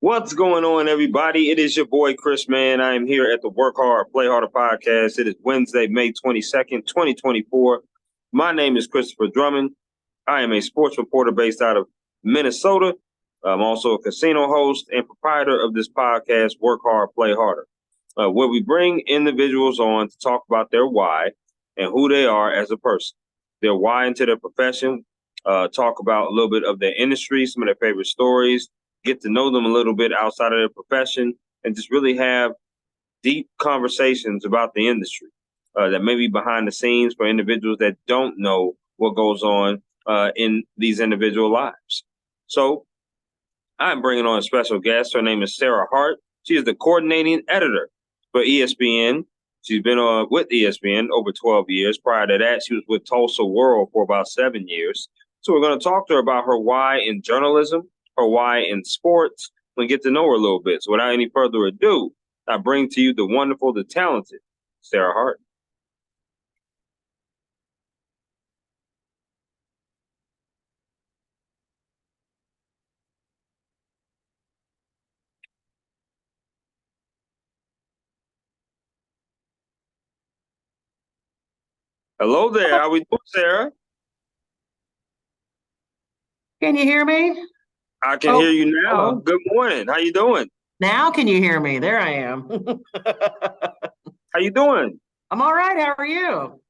What's going on, everybody? It is your boy, Chris, man. I am here at the Work Hard, Play Harder podcast. It is Wednesday, May 22nd, 2024. My name is Christopher Drummond. I am a sports reporter based out of Minnesota. I'm also a casino host and proprietor of this podcast, Work Hard, Play Harder, where we bring individuals on to talk about their why and who they are as a person, their why into their profession, talk about a little bit of their industry, some of their favorite stories, get to know them a little bit outside of their profession, and just really have deep conversations about the industry that may be behind the scenes for individuals that don't know what goes on in these individual lives. So I'm bringing on a special guest. Her name is Sarah Hart. She is the coordinating editor for ESPN. She's been with ESPN over 12 years. Prior to that, she was with Tulsa World for about 7 years. So we're going to talk to her about her why in journalism, her why in sports, and get to know her a little bit. So without any further ado, I bring to you the wonderful, the talented Sarah Hart. Hello there. How we doing, Sarah? Can you hear me? I can hear you now. Hello. Good morning. How you doing? Now can you hear me? There I am. How you doing? I'm all right. How are you?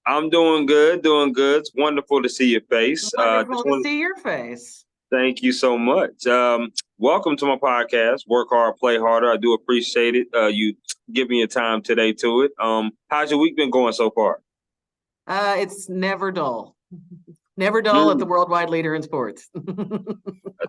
I'm doing good, doing good. It's wonderful to see your face. Wonderful to see your face. Thank you so much. Welcome to my podcast, Work Hard, Play Harder. I do appreciate it. You giving your time today to it. How's your week been going so far? It's never dull. Never dull at the worldwide leader in sports.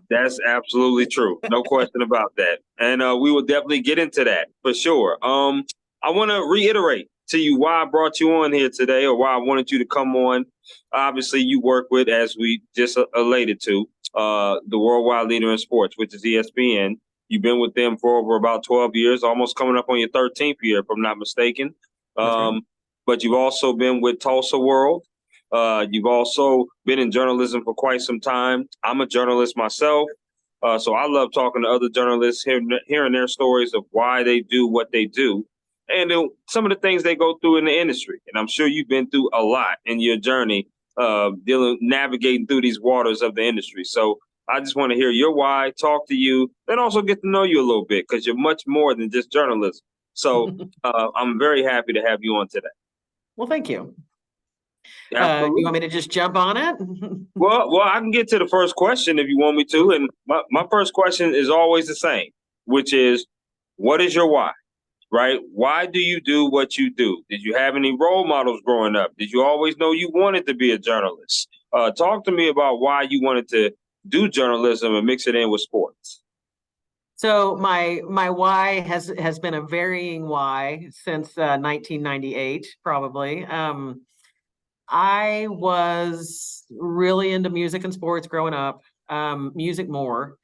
That's absolutely true. No question about that. And we will definitely get into that for sure. I want to reiterate to you why I brought you on here today, or why I wanted you to come on. Obviously, you work with, as we just related to, the worldwide leader in sports, which is ESPN. You've been with them for over about 12 years, almost coming up on your 13th year, if I'm not mistaken. Right. But you've also been with Tulsa World. You've also been in journalism for quite some time. I'm a journalist myself, so I love talking to other journalists, hearing their stories of why they do what they do, and some of the things they go through in the industry. And I'm sure you've been through a lot in your journey, navigating through these waters of the industry. So I just want to hear your why, talk to you, and also get to know you a little bit, because you're much more than just journalism. So I'm very happy to have you on today. Well, thank you. Absolutely. You want me to just jump on it? Well, I can get to the first question if you want me to. And my first question is always the same, which is, what is your why, right? Why do you do what you do? Did you have any role models growing up? Did you always know you wanted to be a journalist? Talk to me about why you wanted to do journalism and mix it in with sports. So my why has been a varying why since 1998, probably. I was really into music and sports growing up, music more.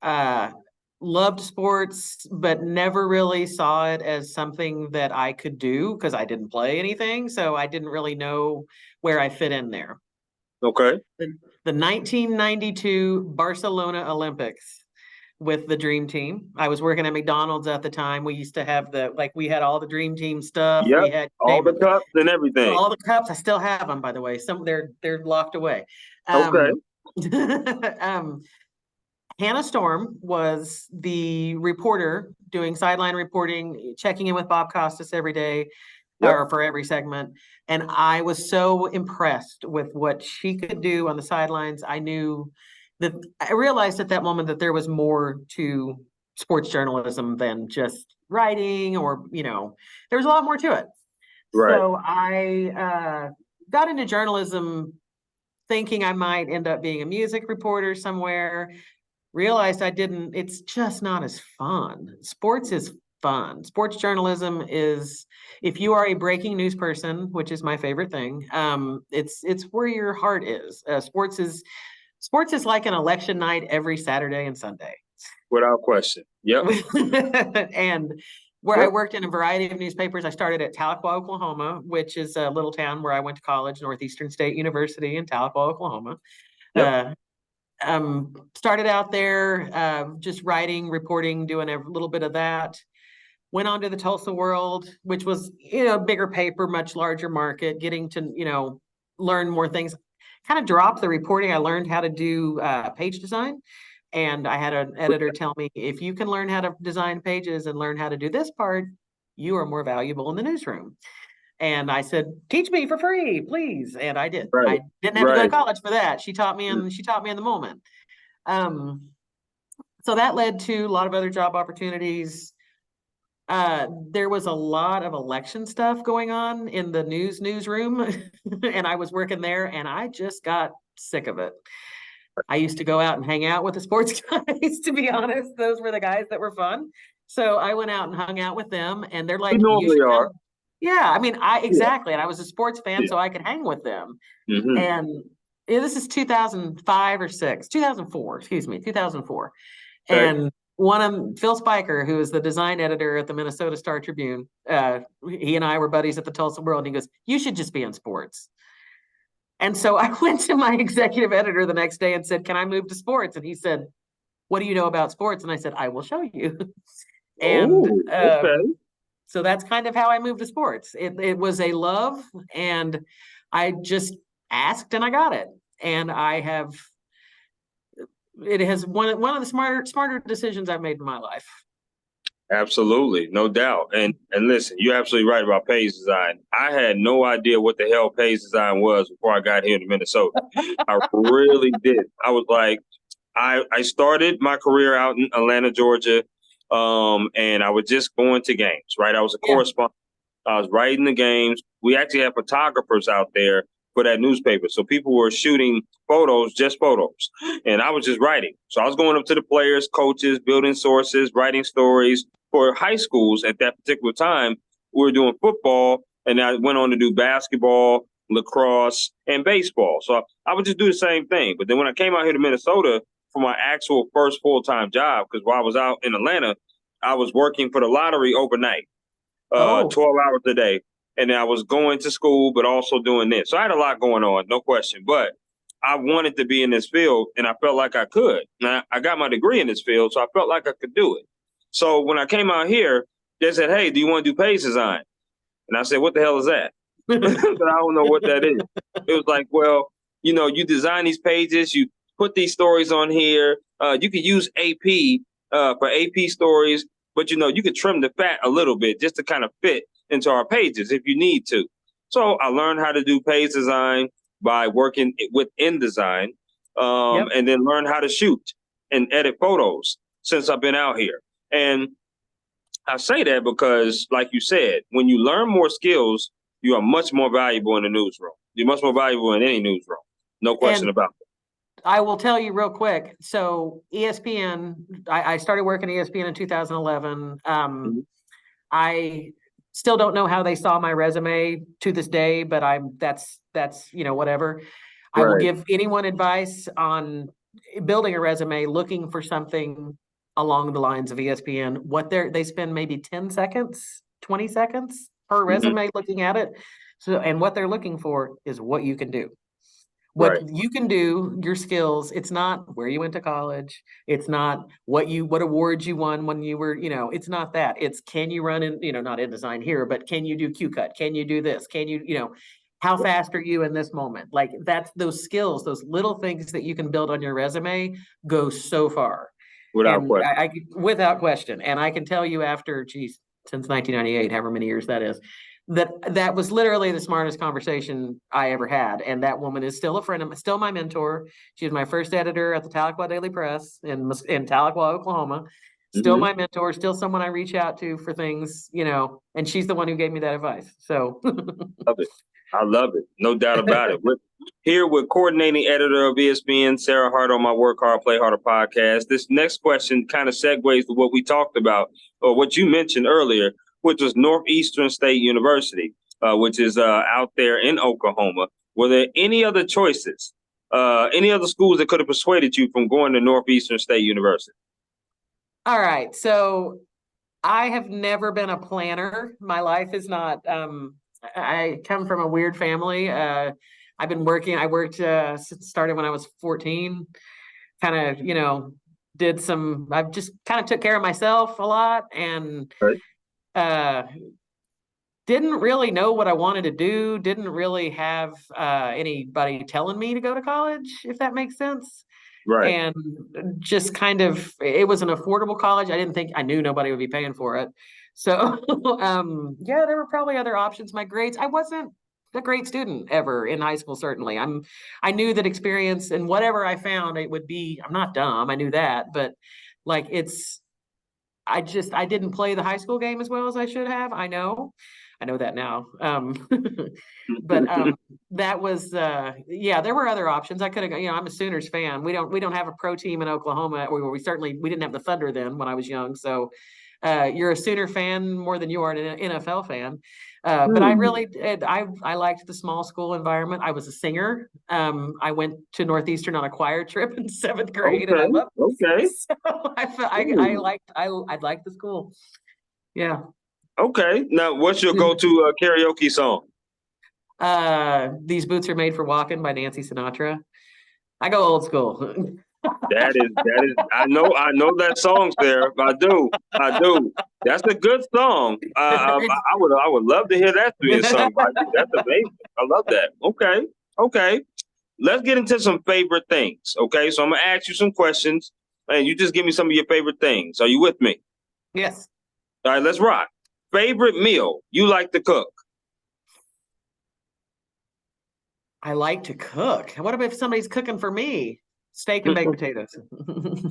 Loved sports, but never really saw it as something that I could do because I didn't play anything. So I didn't really know where I fit in there. Okay. The 1992 Barcelona Olympics with the Dream Team. I was working at McDonald's at the time. We used to have we had all the Dream Team stuff. Yep. We had All the cups and everything. all the cups. I still have them, by the way. Some they're locked away. Okay. Hannah Storm was the reporter doing sideline reporting, checking in with Bob Costas every day, or for every segment. And I was so impressed with what she could do on the sidelines. I realized at that moment that there was more to sports journalism than just writing, or, there was a lot more to it. Right. So I got into journalism thinking I might end up being a music reporter somewhere. Realized I didn't. It's just not as fun. Sports is fun. Sports journalism is, if you are a breaking news person, which is my favorite thing, it's where your heart is. Sports is like an election night every Saturday and Sunday. Without question. Yep. And where I worked in a variety of newspapers. I started at Tahlequah, Oklahoma, which is a little town where I went to college, Northeastern State University in Tahlequah, Oklahoma. Yep. Started out there, just writing, reporting, doing a little bit of that. Went on to the Tulsa World, which was, bigger paper, much larger market, getting to, learn more things. Kind of dropped the reporting. I learned how to do page design. And I had an editor tell me, if you can learn how to design pages and learn how to do this part, you are more valuable in the newsroom. And I said, teach me for free, please. And I did. Right. I didn't have to go to Right. college for that. She taught me in the moment. Um, so that led to a lot of other job opportunities. There was a lot of election stuff going on in the newsroom, and I was working there, and I just got sick of it. I used to go out and hang out with the sports guys, to be honest. Those were the guys that were fun. So I went out and hung out with them, and they're We like, you normally should are. come. Yeah, I mean, Yeah. exactly. And I was a sports fan, Yeah. so I could hang with them. Hmm. And this is 2005 or six, 2004, excuse me, 2004. Okay. And one of Phil Spiker, who is the design editor at the Minnesota Star Tribune, he and I were buddies at the Tulsa World, and he goes, you should just be in sports. And so I went to my executive editor the next day and said, can I move to sports? And he said, what do you know about sports? And I said, I will show you. And Oh, okay. so that's kind of how I moved to sports. It was a love, and I just asked and I got it. And it has one of the smarter decisions I've made in my life. Absolutely, no doubt. And listen, you're absolutely right about page design. I had no idea what the hell page design was before I got here to Minnesota. I really did. I was like, I started my career out in Atlanta, Georgia, and I was just going to games, right? I was a Yeah. correspondent. I was writing the games. We actually had photographers out there for that newspaper. So people were shooting photos, just photos. And I was just writing. So I was going up to the players, coaches, building sources, writing stories for high schools at that particular time. We were doing football, and I went on to do basketball, lacrosse, and baseball. So I would just do the same thing. But then when I came out here to Minnesota for my actual first full-time job, because while I was out in Atlanta, I was working for the lottery overnight. Oh, 12 hours a day. And I was going to school, but also doing this. So I had a lot going on, no question. But I wanted to be in this field, and I felt like I could. Now, I got my degree in this field, so I felt like I could do it. So when I came out here, they said, hey, do you want to do page design? And I said, what the hell is that? But I don't know what that is. It was like, well, you design these pages, you put these stories on here. You could use AP for AP stories, but you could trim the fat a little bit just to kind of fit into our pages if you need to. So I learned how to do page design by working with InDesign, yep. and then learn how to shoot and edit photos since I've been out here. And I say that because, like you said, when you learn more skills, you are much more valuable in the newsroom. You're much more valuable in any newsroom. No question And about it. I will tell you real quick. So ESPN, I started working at ESPN in 2011. Mhm. I still don't know how they saw my resume to this day, but that's whatever. I will Right, give anyone advice on building a resume, looking for something along the lines of ESPN. They spend maybe 10 seconds, 20 seconds per hmm, resume looking at it. So, and what they're looking for is what you can do. right, What you can do, your skills. It's not where you went to college. It's not what awards you won when you were, it's not that. It's, can you run in, not InDesign here, but can you do Q cut? Can you do this? Can you, how fast are you in this moment? Like, that's those skills, those little things that you can build on your resume go so far. without And question. without question. And I can tell you after, geez, since 1998, however many years that is, that was literally the smartest conversation I ever had. And that woman is still a friend of, still my mentor. She was my first editor at the Tahlequah Daily Press in Tahlequah, Oklahoma. Still Hmm. my mentor, still someone I reach out to for things, and she's the one who gave me that advice. So Love it. I love it. No doubt about it. We're here with coordinating editor of ESPN, Sarah Hart, on my Work Hard, Play Harder podcast. This next question kind of segues to what we talked about, or what you mentioned earlier, which was Northeastern State University, which is out there in Oklahoma. Were there any other choices, any other schools that could have persuaded you from going to Northeastern State University? all right. So I have never been a planner. My life is not, I come from a weird family. I worked, started when I was 14. kind of, I've just kind of took care of myself a lot and Right. uh, didn't really know what I wanted to do. Didn't really have anybody telling me to go to college, if that makes sense. Right. And just kind of, it was an affordable college. I knew nobody would be paying for it. So, yeah, there were probably other options. My grades, I wasn't a great student ever in high school, certainly. I knew that experience and whatever I found, it would be, I'm not dumb. I knew that, but like I didn't play the high school game as well as I should have. I know that now. But that was yeah, there were other options. I could have, I'm a Sooners fan. We don't have a pro team in Oklahoma. We didn't have the Thunder then when I was young. So you're a Sooner fan more than you are an NFL fan. But I Hmm. really did. I liked the small school environment. I was a singer. I went to Northeastern on a choir trip in seventh grade, and I Okay. loved it. Okay. So Ooh. I liked the school. Yeah. Okay. Now, what's your go-to karaoke song? These Boots Are Made for Walking by Nancy Sinatra. I go old school. That is. I know that song, Sarah. I do. I do. That's a good song. It's I would love to hear that being sung by you. That's amazing. I love that. Okay. Okay. Let's get into some favorite things. Okay. So I'm gonna ask you some questions, and you just give me some of your favorite things. Are you with me? yes. All right. Let's rock. Favorite meal you like to cook? I like to cook. What about if somebody's cooking for me? Steak and baked potatoes.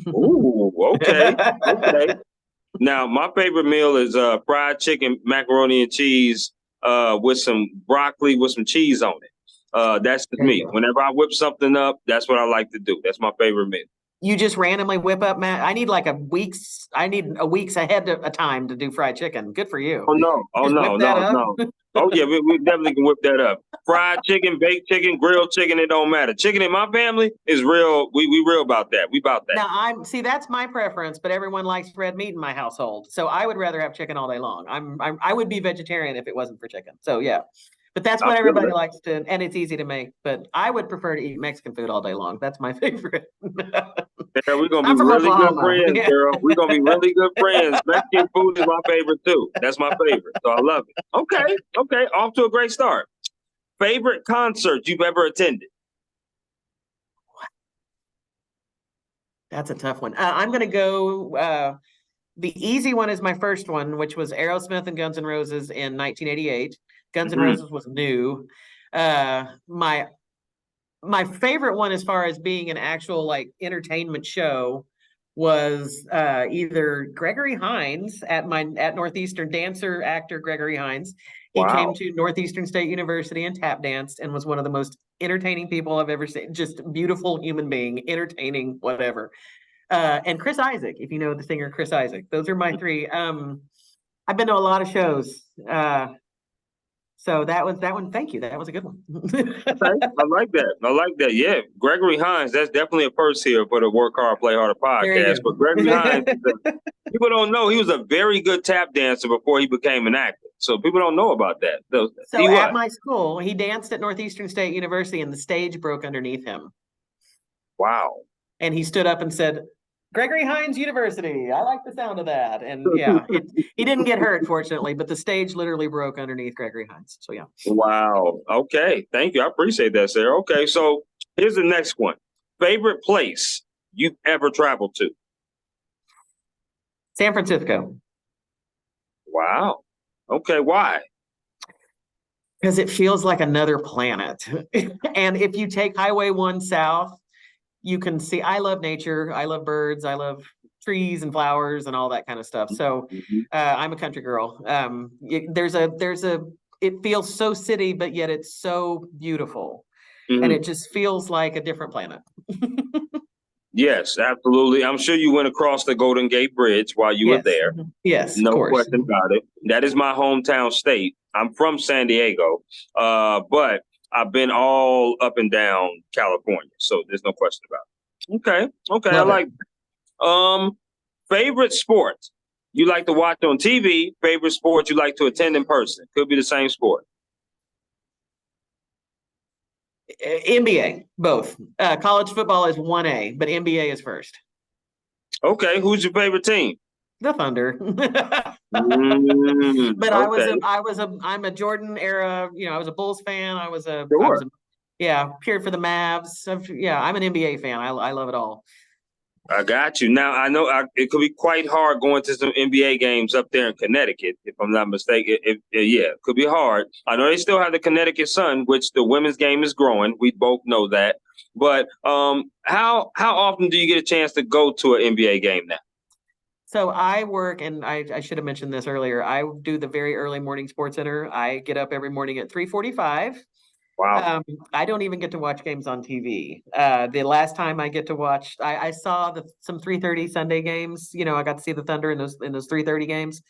Ooh. Okay. Okay. Now, my favorite meal is fried chicken, macaroni and cheese with some broccoli with some cheese on it. That's just There you me. go. Whenever I whip something up, that's what I like to do. That's my favorite meal. You just randomly whip up, Matt. I need a week's ahead of a time to do fried chicken. Good for you. Oh no! Oh Just whip no! that No! up. No! Oh yeah, we definitely can whip that up. Fried chicken, baked chicken, grilled chicken. It don't matter. Chicken in my family is real. We real about that. We about that. Now see that's my preference, but everyone likes red meat in my household. So I would rather have chicken all day long. I would be vegetarian if it wasn't for chicken. So yeah. But that's I what feel everybody that. likes to, and it's easy to make. But I would prefer to eat Mexican food all day long. That's my favorite. Sarah, we're gonna be I'm from really good Oklahoma. friends, Yeah. girl. We're gonna be really good friends. Mexican food is my favorite too. That's my favorite. So I love it. Okay, okay. Off to a great start. Favorite concert you've ever attended? That's a tough one. I'm going to go. The easy one is my first one, which was Aerosmith and Guns N' Roses in 1988. Guns N' Mhm. Roses was new. My favorite one, as far as being an actual like entertainment show, was either Gregory Hines at Northeastern, dancer actor Gregory Hines. He came Wow. to Northeastern State University and tap danced and was one of the most entertaining people I've ever seen. Just beautiful human being, entertaining, whatever. And Chris Isaac, if you know the singer Chris Isaac. Those are my three. I've been to a lot of shows. So that was that one. Thank you. That was a good one. Okay, I like that. I like that. Yeah, Gregory Hines. That's definitely a first here for the Work Hard, Play Harder There you podcast. But Gregory Hines, people don't know he was a very good tap dancer before he became an actor. So people don't know about that. So, So he at was. my school, he danced at Northeastern State University and the stage broke underneath him. Wow. And he stood up and said, Gregory Hines University. I like the sound of that. And yeah, he didn't get hurt, fortunately, but the stage literally broke underneath Gregory Hines. So yeah. Wow. Okay. Thank you. I appreciate that, Sarah. Okay. So here's the next one. Favorite place you've ever traveled to? San Francisco. Wow. Okay. Why? Because it feels like another planet. And if you take Highway 1 south, you can see, I love nature. I love birds. I love trees and flowers and all that kind of stuff. So Mhm. I'm a country girl. It feels so city, but yet it's so beautiful. And Mhm. it just feels like a different planet. Yes, absolutely. I'm sure you went across the Golden Gate Bridge while you were Yes. there. Yes, of No course. question about it. That is my hometown state. I'm from San Diego, but I've been all up and down California, so there's no question about it. Okay, okay, I Love it. like. Favorite sport you like to watch on TV. Favorite sport you like to attend in person. Could be the same sport. NBA, both. College football is 1A, but NBA is first. Okay, who's your favorite team? The Thunder. But Okay, I'm a Jordan era, I was a Bulls fan. sure. Yeah, cheered for the Mavs. Yeah, I'm an NBA fan. I love it all. I got you. Now, I know it could be quite hard going to some NBA games up there in Connecticut, if I'm not mistaken. Yeah, it could be hard. I know they still have the Connecticut Sun, which the women's game is growing. We both know that. But how often do you get a chance to go to an NBA game now? So I work, and I should have mentioned this earlier. I do the very early morning sports center. I get up every morning at 3:45. Wow. I don't even get to watch games on TV. The last time I get to watch, I saw some 3:30 Sunday games. I got to see the Thunder in those 3:30 games,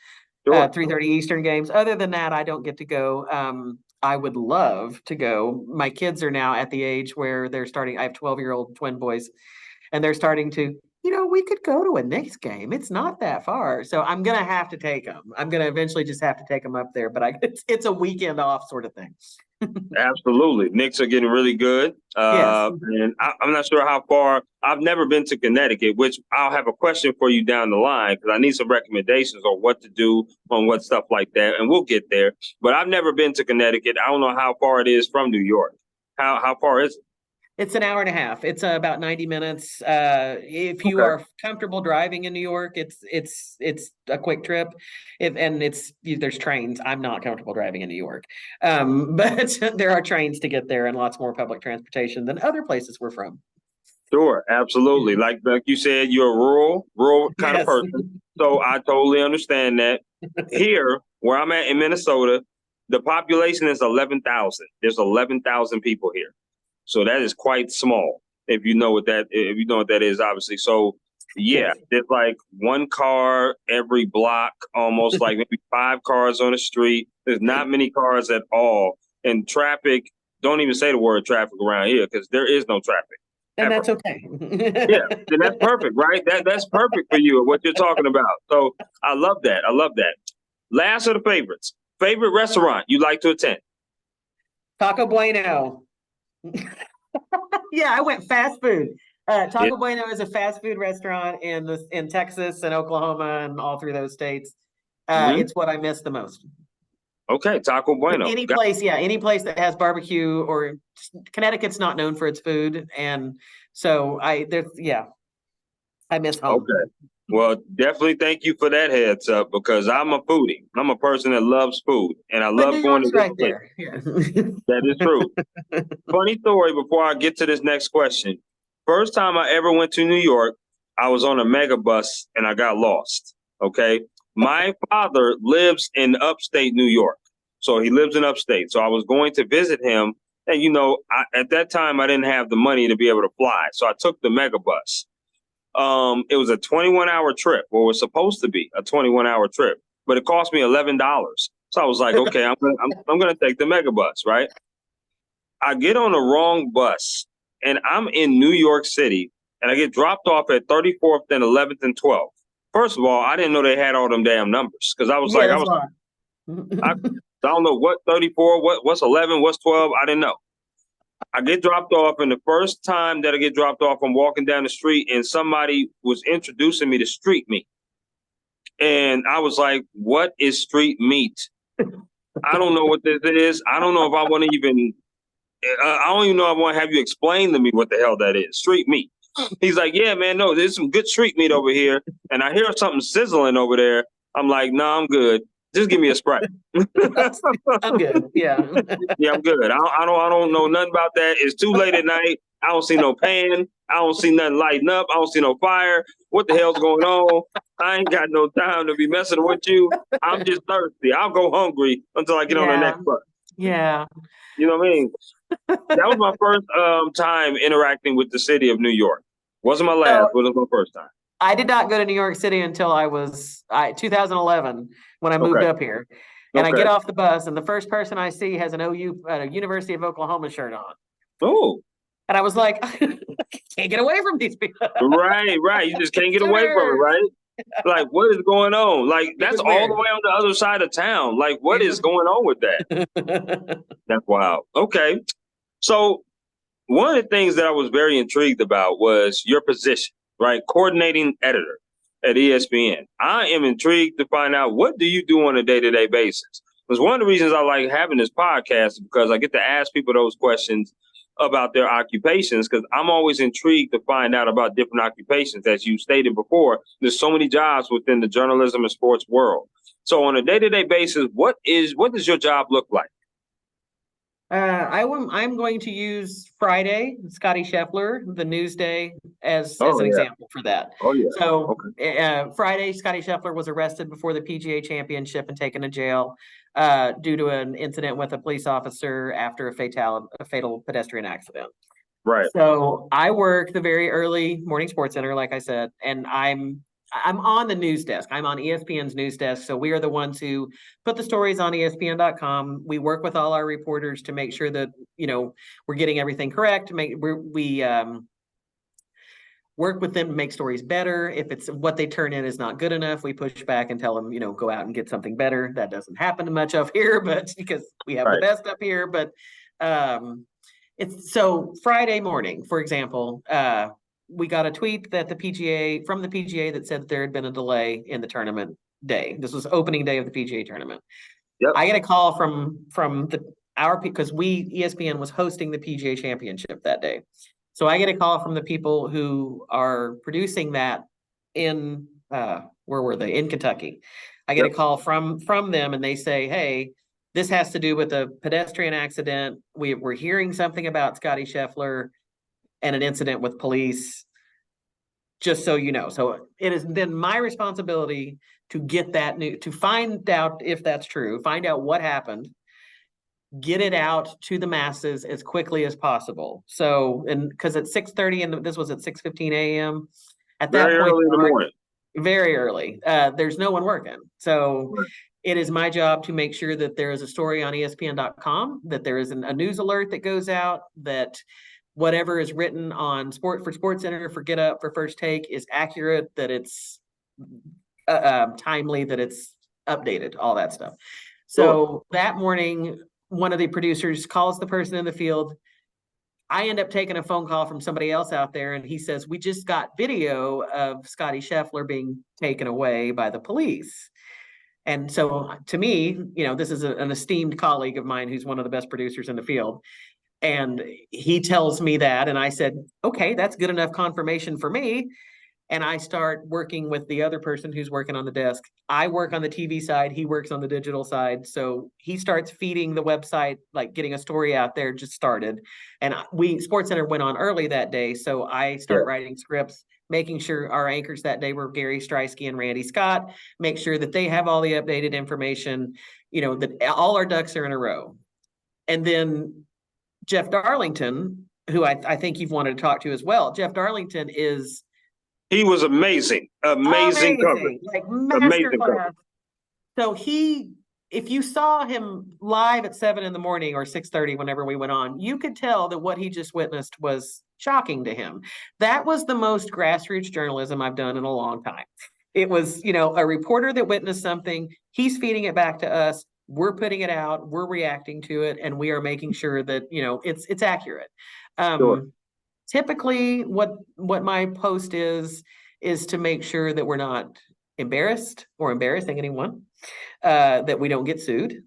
Sure. 3:30 Eastern games. Other than that, I don't get to go. I would love to go. My kids are now at the age where they're starting. I have 12-year-old twin boys, and they're starting to. We could go to a Knicks game. It's not that far, so I'm gonna have to take them. I'm gonna eventually just have to take them up there. But it's a weekend off sort of thing. Absolutely. Knicks are getting really good. Yes. And I'm not sure how far. I've never been to Connecticut, which I'll have a question for you down the line because I need some recommendations on what to do on what stuff like that. And we'll get there. But I've never been to Connecticut. I don't know how far it is from New York. How far is it? It's an hour and a half. It's about 90 minutes. If you Okay. are comfortable driving in New York, it's a quick trip. There's trains. I'm not comfortable driving in New York, but there are trains to get there and lots more public transportation than other places we're from. Sure, absolutely. Like you said, you're a rural kind of Yes. person. So I totally understand that. Here, where I'm at in Minnesota, the population is 11,000. There's 11,000 people here. So that is quite small. If you know what that is, obviously. So yeah, Yes. there's like one car every block, almost like maybe 5 cars on the street. There's not many cars at all. And traffic, don't even say the word traffic around here because there is no traffic. And Ever. that's okay. Yeah, and that's perfect, right? That's perfect for you, what you're talking about. So I love that. I love that. Last of the favorites. Favorite restaurant you like to attend? Taco Bueno. Yeah, I went fast food. Yeah. Taco Bueno is a fast food restaurant in Texas and Oklahoma and all through those states. Hmm. It's what I miss the most. Okay, Taco Bueno. Any place that has barbecue or Connecticut's not known for its food, and so I miss home. Okay. Well, definitely thank you for that heads up because I'm a foodie. I'm a person that loves food and I But New love going to York's right different places. there. Yeah. That is true. Funny story before I get to this next question. First time I ever went to New York, I was on a mega bus and I got lost. Okay. My father lives in upstate New York. So he lives in upstate. So I was going to visit him. And, at that time, I didn't have the money to be able to fly. So I took the mega bus. It was a 21-hour trip, or was supposed to be a 21-hour trip, but it cost me $11. So I was like, okay, I'm gonna take the mega bus, right? I get on the wrong bus, and I'm in New York City, and I get dropped off at 34th and 11th and 12th. First of all, I didn't know they had all them damn numbers because I was Yeah, like, that's why. I don't know what 34, what's 11, what's 12. I didn't know. I get dropped off, and the first time that I get dropped off, I'm walking down the street, and somebody was introducing me to street meat. And I was like, what is street meat? I don't know what this is. I don't know if I want to even, I don't even know if I want to have you explain to me what the hell that is. Street meat. He's like, yeah, man, no, there's some good street meat over here. And I hear something sizzling over there. I'm like, no, I'm good. Just give me a Sprite. I'm good. Yeah. Yeah, I'm good. I don't know nothing about that. It's too late at night. I don't see no pan. I don't see nothing lighting up. I don't see no fire. What the hell's going on? I ain't got no time to be messing with you. I'm just thirsty. I'll go hungry until I get on the next bus. Yeah. You know what I mean? That was my first time interacting with the city of New York. Wasn't my last, but it was my first time. I did not go to New York City until 2011 when I moved up here. And I get off the bus, and the first person I see has a University of Oklahoma shirt on. Oh. And I was like, I can't get away from these people. Right. You just can't get away from it, right? Like, what is going on? Like, that's all the way on the other side of town. Like, what is going on with that? That's wild. Okay. So one of the things that I was very intrigued about was your position, right? Coordinating editor at ESPN. I am intrigued to find out, what do you do on a day-to-day basis? Because one of the reasons I like having this podcast is because I get to ask people those questions about their occupations, because I'm always intrigued to find out about different occupations. As you stated before, there's so many jobs within the journalism and sports world. So on a day-to-day basis, what does your job look like? I'm going to use Friday, Scotty Scheffler, the news day, as Oh an yeah. example for that. Oh yeah. So Okay. Friday, Scotty Scheffler was arrested before the PGA Championship and taken to jail due to an incident with a police officer after a fatal pedestrian accident. Right. So I work the very early morning sports center, like I said, and I'm on the news desk. I'm on ESPN's news desk. So we are the ones who put the stories on ESPN.com. We work with all our reporters to make sure that, we're getting everything correct. We work with them to make stories better. If it's what they turn in is not good enough, we push back and tell them, go out and get something better. That doesn't happen much up here, but because we have the best up here. But it's so Friday morning, for example, we got a tweet that from the PGA that said that there had been a delay in the tournament day. This was opening day of the PGA tournament. Yep. I get a call from because ESPN was hosting the PGA Championship that day. So I get a call from the people who are producing that in where were they? In Kentucky. I get a call from them, and they say, "Hey, this has to do with a pedestrian accident. We're hearing something about Scotty Scheffler and an incident with police, just so you know." So it is then my responsibility to get to find out if that's true, find out what happened, get it out to the masses as quickly as possible. So, and because at 6:30, and this was at 6:15 a.m. At that Very point, early in the morning. very early, there's no one working. So it is my job to make sure that there is a story on ESPN.com, that there is a news alert that goes out, that whatever is written on Sports Center, for Get Up, for First Take is accurate, that it's timely, that it's updated, all that stuff. So that morning, one of the producers calls the person in the field. I end up taking a phone call from somebody else out there, and he says, "We just got video of Scotty Scheffler being taken away by the police." And so to me, this is an esteemed colleague of mine who's one of the best producers in the field. And he tells me that, and I said, "Okay, that's good enough confirmation for me." And I start working with the other person who's working on the desk. I work on the TV side, he works on the digital side. So he starts feeding the website, like getting a story out there, just started. And Sports Center went on early that day. So I start writing scripts, making sure our anchors that day were Gary Streisky and Randy Scott, make sure that they have all the updated information, that all our ducks are in a row. And then Jeff Darlington, who I think you've wanted to talk to as well. Jeff Darlington He was amazing. Amazing coverage. like Amazing masterclass. coverage. So if you saw him live at 7 in the morning or 6:30, whenever we went on, you could tell that what he just witnessed was shocking to him. That was the most grassroots journalism I've done in a long time. It was, a reporter that witnessed something. He's feeding it back to us. We're putting it out. We're reacting to it, and we are making sure that it's accurate. Typically, what my post is to make sure that we're not embarrassed or embarrassing anyone, that we don't get sued,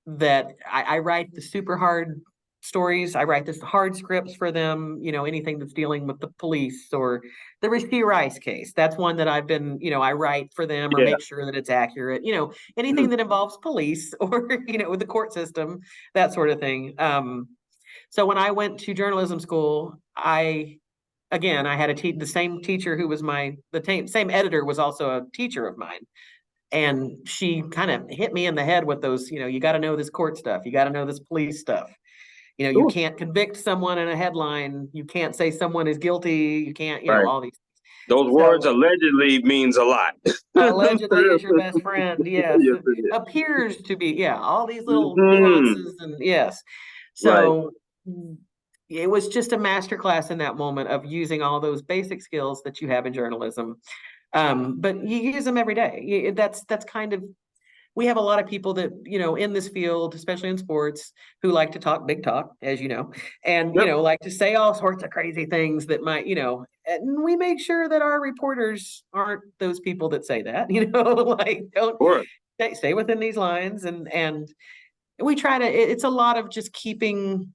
that I write the super hard stories. I write this hard scripts for them, anything that's dealing with the police or the Rasheed Rice case. That's one that I've been, I write for them or make sure that it's accurate, anything that involves police or, with the court system, that sort of thing. So when I went to journalism school, I had the same teacher who was same editor was also a teacher of mine. And she kind of hit me in the head with those, you got to know this court stuff. You got to know this police stuff. You can't convict someone in a headline. You can't say someone is guilty. You can't, all these. Those words allegedly means a lot. Allegedly is your best friend. Yes. Yes, it appears to be. Yeah. All these little nuances and yes. So it was just a masterclass in that moment of using all those basic skills that you have in journalism. But you use them every day. That's kind of, we have a lot of people that, in this field, especially in sports, who like to talk big talk, as you know, and, Yep. like to say all sorts of crazy things that might, and we make sure that our reporters aren't those people that say that, like don't Sure. stay within these lines. And we try to, it's a lot of just keeping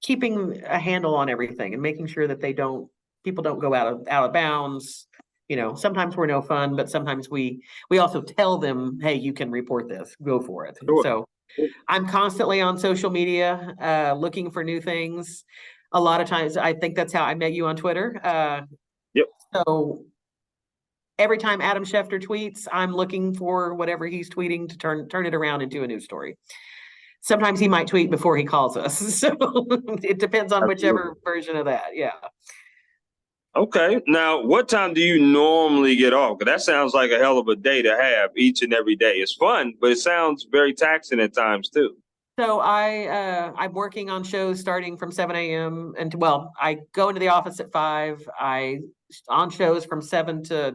a handle on everything and making sure that people don't go out of bounds. Sometimes we're no fun, but sometimes we also tell them, hey, you can report this, go for it. Sure. So I'm constantly on social media, looking for new things. A lot of times, I think that's how I met you on Twitter. Yep. So every time Adam Schefter tweets, I'm looking for whatever he's tweeting to turn it around into a news story. Sometimes he might tweet before he calls us. So it depends on whichever version of that. Yeah. Okay. Now, what time do you normally get off? Because that sounds like a hell of a day to have each and every day. It's fun, but it sounds very taxing at times too. So I'm working on shows starting from 7 a.m. and well, I go into the office at 5. I on shows from 7 to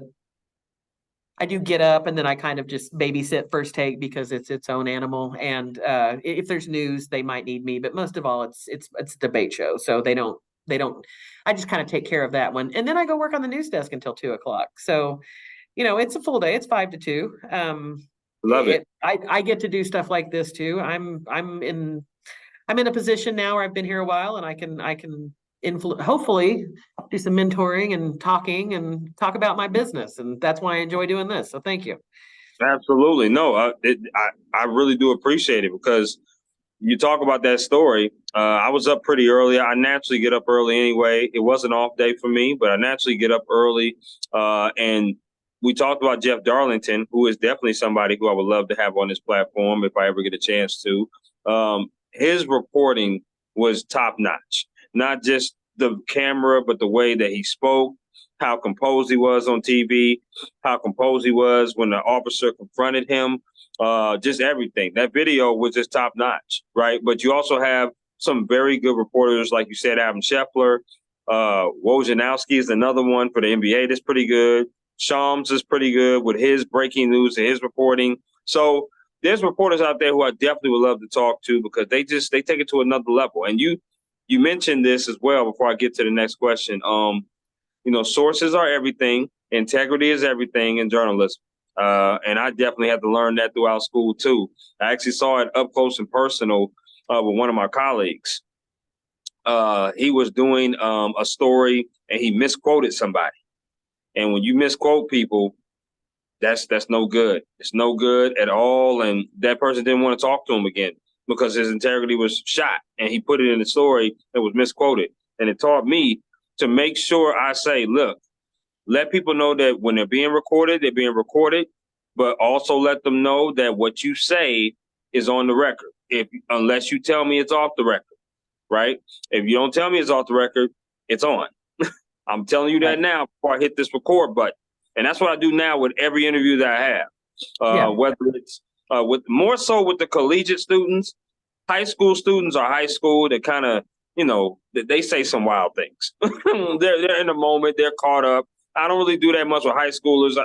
I do get up and then I kind of just babysit First Take because it's its own animal. And if there's news, they might need me, but most of all, it's a debate show, so they don't. I just kind of take care of that one, and then I go work on the news desk until 2 o'clock. So it's a full day. It's 5 to 2. Love it. I get to do stuff like this too. I'm in a position now where I've been here a while, and I can hopefully do some mentoring and talking and talk about my business, and that's why I enjoy doing this. So thank you. Absolutely. No, I really do appreciate it because you talk about that story. I was up pretty early. I naturally get up early anyway. It was an off day for me, but I naturally get up early. And we talked about Jeff Darlington, who is definitely somebody who I would love to have on this platform if I ever get a chance to. His reporting was top notch, not just the camera, but the way that he spoke, how composed he was on TV, how composed he was when the officer confronted him, just everything. That video was just top notch, right? But you also have some very good reporters, like you said, Adam Scheffler. Wojnarowski is another one for the NBA that's pretty good. Shams is pretty good with his breaking news and his reporting. So there's reporters out there who I definitely would love to talk to because they take it to another level. And you mentioned this as well before I get to the next question. Sources are everything. Integrity is everything in journalism. And I definitely had to learn that throughout school too. I actually saw it up close and personal with one of my colleagues. He was doing a story and he misquoted somebody. And when you misquote people, that's no good. It's no good at all. And that person didn't want to talk to him again because his integrity was shot. And he put it in the story that was misquoted. And it taught me to make sure I say, look, let people know that when they're being recorded, but also let them know that what you say is on the record. Unless you tell me it's off the record, right? If you don't tell me it's off the record, it's on. I'm telling you that now before I hit this record button. And that's what I do now with every interview that I have. Whether it's with more so with the collegiate students, high school students are high school that kind of, they say some wild things. they're in the moment, they're caught up. I don't really do that much with high schoolers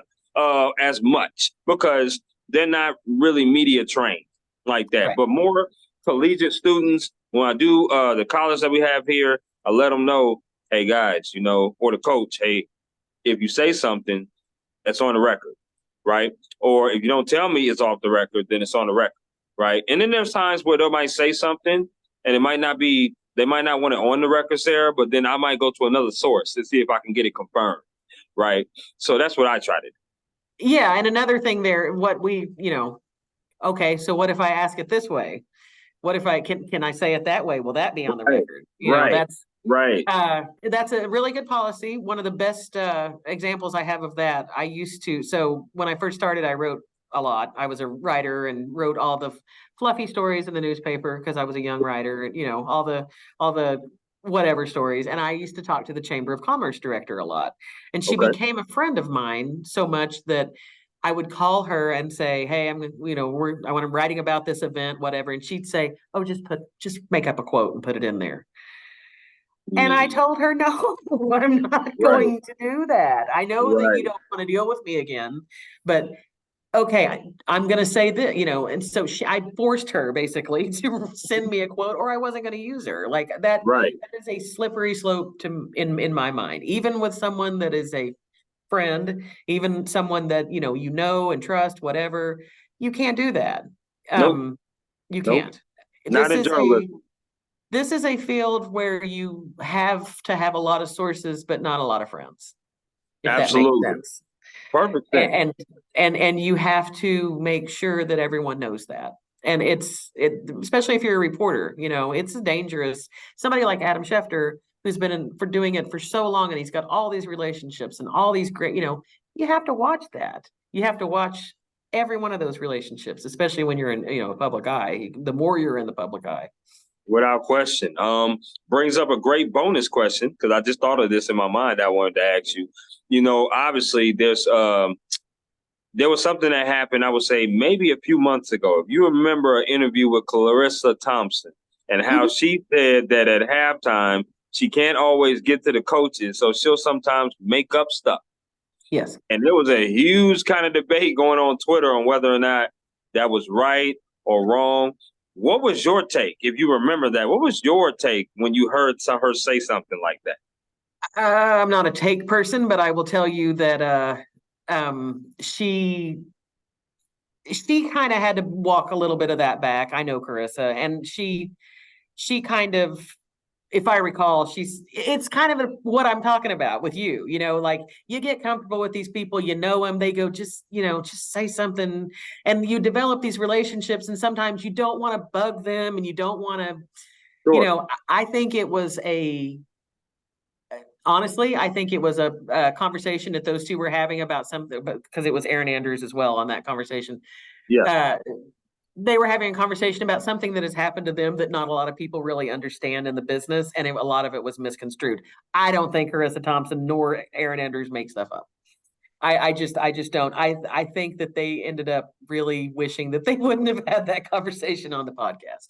as much because they're not really media trained like that. Right. But more collegiate students, when I do the college that we have here, I let them know, hey guys, or the coach, hey, if you say something, that's on the record, right? Or if you don't tell me it's off the record, then it's on the record, right? And then there's times where they might say something and they might not want it on the record, Sarah, but then I might go to another source to see if I can get it confirmed, right? So that's what I try to do. Yeah, and another thing there, okay, so what if I ask it this way? What if can I say it that way? Will that be on the record? That's right. That's a really good policy. One of the best examples I have of that, so when I first started, I wrote a lot. I was a writer and wrote all the fluffy stories in the newspaper because I was a young writer, and all the whatever stories. And I used to talk to the Chamber of Commerce director a lot. And she became a friend of mine so much that I would call her and say, hey, I'm writing about this event, whatever. And she'd say, oh, just make up a quote and put it in there. And I told her, no, I'm not going to do that. I know that you don't want to deal with me again, but okay, I'm going to say that, and so I forced her basically to send me a quote, or I wasn't going to use her. Like Right. that is a slippery slope to in my mind, even with someone that is a friend, even someone that, and trust, whatever, you can't do that. Nope. Um, you Nope. can't. Not This in is a journalism. this is a field where you have to have a lot of sources, but not a lot of friends, if that makes Absolutely. sense. Perfect sense. And you have to make sure that everyone knows that. And especially if you're a reporter, it's dangerous. Somebody like Adam Schefter, who's been for doing it for so long, and he's got all these relationships and all these great, you have to watch that. You have to watch every one of those relationships, especially when you're in, a public eye. The more you're in the public eye. Without question. Brings up a great bonus question because I just thought of this in my mind. I wanted to ask you. Obviously, there was something that happened. I would say maybe a few months ago. If you remember an interview with Clarissa Thompson and how Mhm. she said that at halftime she can't always get to the coaches, so she'll sometimes make up stuff. Yes. And there was a huge kind of debate going on Twitter on whether or not that was right or wrong. What was your take, if you remember that? What was your take when you heard her say something like that? I'm not a take person, but I will tell you that she kind of had to walk a little bit of that back. I know Carissa, and she kind of, if I recall, it's kind of what I'm talking about with you. Like you get comfortable with these people, them, they go just say something, and you develop these relationships, and sometimes you don't want to bug them, and you don't want to, Sure. I think it was honestly, I think it was a conversation that those two were having about something, because it was Aaron Andrews as well on that conversation. Yes. Uh, they were having a conversation about something that has happened to them that not a lot of people really understand in the business, and a lot of it was misconstrued. I don't think Carissa Thompson nor Aaron Andrews make stuff up. I just don't. I think that they ended up really wishing that they wouldn't have had that conversation on the podcast.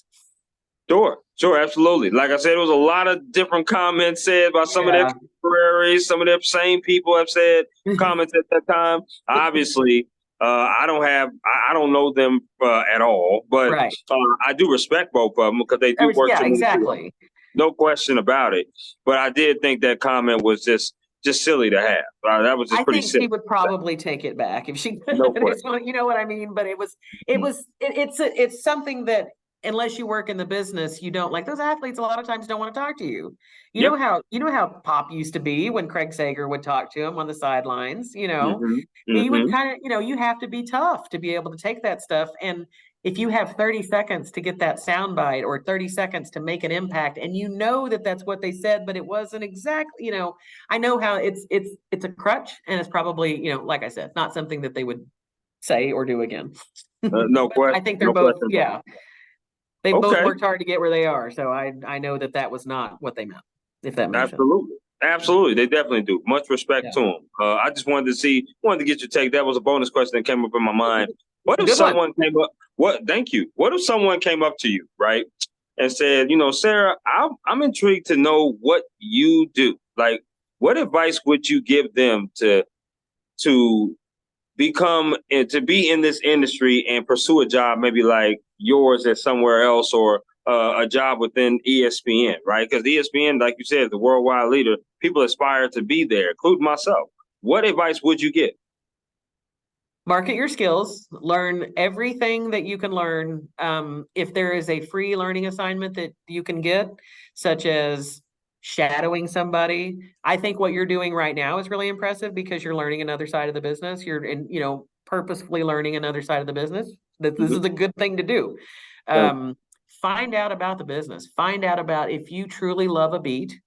Sure, sure, absolutely. Like I said, there was a lot of different comments said by some of their Yeah. contemporaries. Some of their same people have said comments at that time. Obviously, I don't know them at all, but Right. I do respect both of them because they do work Yeah, tremendously hard. exactly. No question about it. But I did think that comment was just silly to have. That was just I pretty think she silly. would probably take it back if she could. No question. You know what I mean? But it's something that, unless you work in the business, you don't, like, those athletes a lot of times don't want to talk to you. Yep. You know how Pop used to be when Craig Sager would talk to him on the sidelines, Hmm. he would Hmm. kind of, you have to be tough to be able to take that stuff. And if you have 30 seconds to get that soundbite, or 30 seconds to make an impact, and that that's what they said, but it wasn't exactly, I know how it's a crutch, and it's probably, like I said, not something that they would say or do again. No But I question. think they're No both, question about yeah, they it. both Okay. worked hard to get where they are. So I know that that was not what they meant, if that makes sense. Absolutely. Absolutely. They definitely do. Much respect Yeah. to them. I just wanted to get your take. That was a bonus question that came up in my mind. What if Good one. someone came up? Thank you. What if someone came up to you, right, and said, Sarah, I'm intrigued to know what you do. Like, what advice would you give them to become and to be in this industry and pursue a job maybe like yours at somewhere else, or a job within ESPN, right? Because ESPN, like you said, is the worldwide leader. People aspire to be there, including myself. What advice would you get? Market your skills, learn everything that you can learn. If there is a free learning assignment that you can get, such as shadowing somebody, I think what you're doing right now is really impressive, because you're learning another side of the business. You're purposefully learning another side of the business. That this Mm-hmm. is a good thing to do. Thank Find out about the business. Find out about, if you truly love a beat,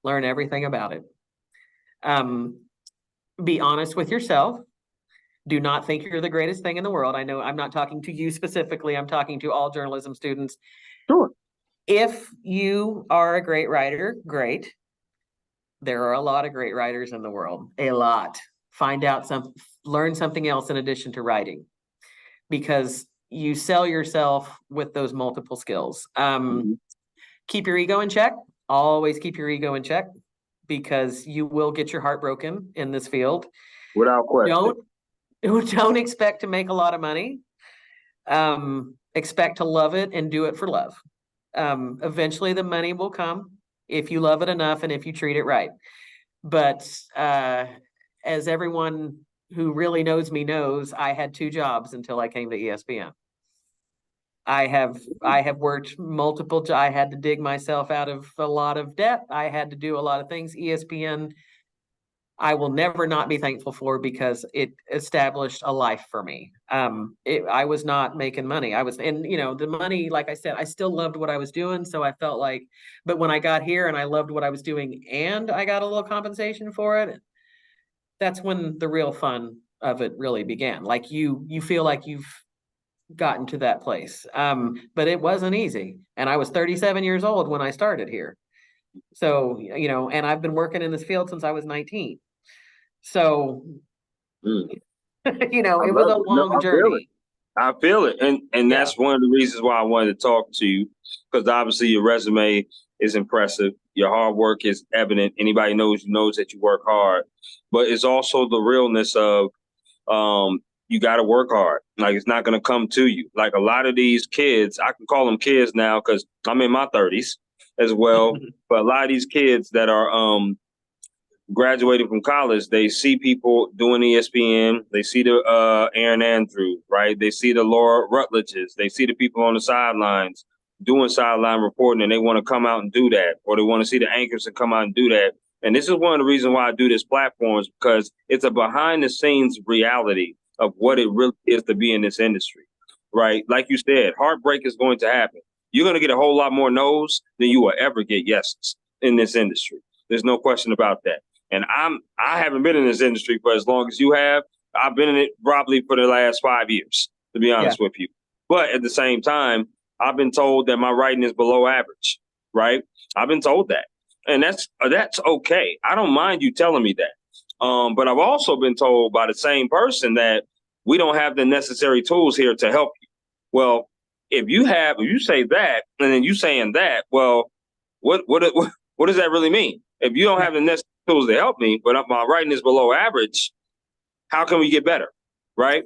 learn everything about it. Um, be honest with yourself. Do not think you're the greatest thing in the world. I know I'm not talking to you specifically. I'm talking to all journalism students. Sure. If you are a great writer, great. There are a lot of great writers in the world. A lot. Learn something else in addition to writing, because you sell yourself with those multiple skills. Mm-hmm. Keep your ego in check. Always keep your ego in check, because you will get your heart broken in this field. Without question. Don't Don't expect to make a lot of money. Expect to love it and do it for love. Eventually the money will come if you love it enough and if you treat it right. But as everyone who really knows me knows, I had two jobs until I came to ESPN. I have worked I had to dig myself out of a lot of debt. I had to do a lot of things. ESPN, I will never not be thankful for because it established a life for me. I was not making money. And the money, like I said, I still loved what I was doing. So I felt like, but when I got here and I loved what I was doing and I got a little compensation for it, that's when the real fun of it really began. Like you feel like you've gotten to that place. But it wasn't easy. And I was 37 years old when I started here. So, and I've been working in this field since I was 19. So, Mm. it was a No, long I feel it. journey. I feel it, and Yeah. that's one of the reasons why I wanted to talk to you, because obviously your resume is impressive. Your hard work is evident. Anybody knows that you work hard, but it's also the realness of you got to work hard. Like it's not going to come to you. Like a lot of these kids, I can call them kids now because I'm in my 30s as well. But a lot of these kids that are graduating from college, they see people doing ESPN. They see the Aaron Andrews, right? They see the Laura Rutledges. They see the people on the sidelines doing sideline reporting, and they want to come out and do that, or they want to see the anchors and come out and do that. And this is one of the reasons why I do this platform is because it's a behind the scenes reality of what it really is to be in this industry, right? Like you said, heartbreak is going to happen. You're going to get a whole lot more no's than you will ever get yeses in this industry. There's no question about that. And I haven't been in this industry for as long as you have. I've been in it probably for the last 5 years, to be honest with you. But at the same time, I've been told that my writing is below average, right? I've been told that. And that's okay. I don't mind you telling me that. But I've also been told by the same person that we don't have the necessary tools here to help you. Well, if you say that and then you saying that, well, what does that really mean? If you don't have the necessary tools to help me, but my writing is below average, how can we get better, right?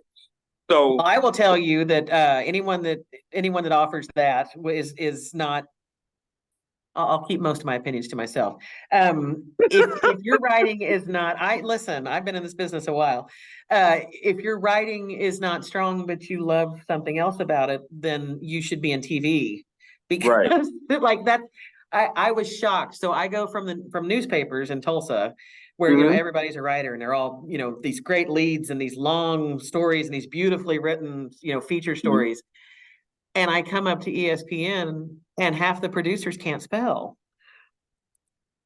So Well, I will tell you that anyone that offers that is not. I'll keep most of my opinions to myself. If your writing is not, listen. I've been in this business a while. If your writing is not strong, but you love something else about it, then you should be in TV right, because like that. I was shocked. So I go from newspapers in Tulsa, where everybody's a writer and they're all these great leads and these long stories and these beautifully written feature stories. And I come up to ESPN and half the producers can't spell.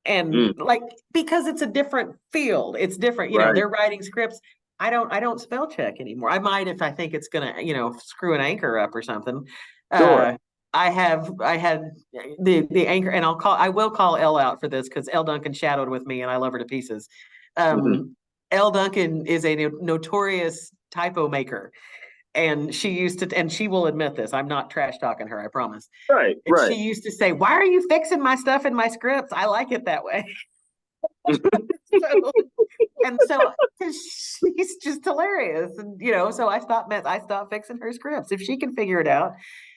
And like, because it's a different field, it's different, right, they're writing scripts. I don't spell check anymore. I might if I think it's gonna, screw an anchor up or something. sure, I had the anchor, and I will call Elle out for this because Elle Duncan shadowed with me and I love her to pieces. Elle Duncan is a notorious typo maker. And she will admit this. I'm not trash talking her, I promise. right, And right. she used to say, "Why are you fixing my stuff in my scripts? I like it that way." so, so she's just hilarious. And so I stopped fixing her scripts. If she can figure it out,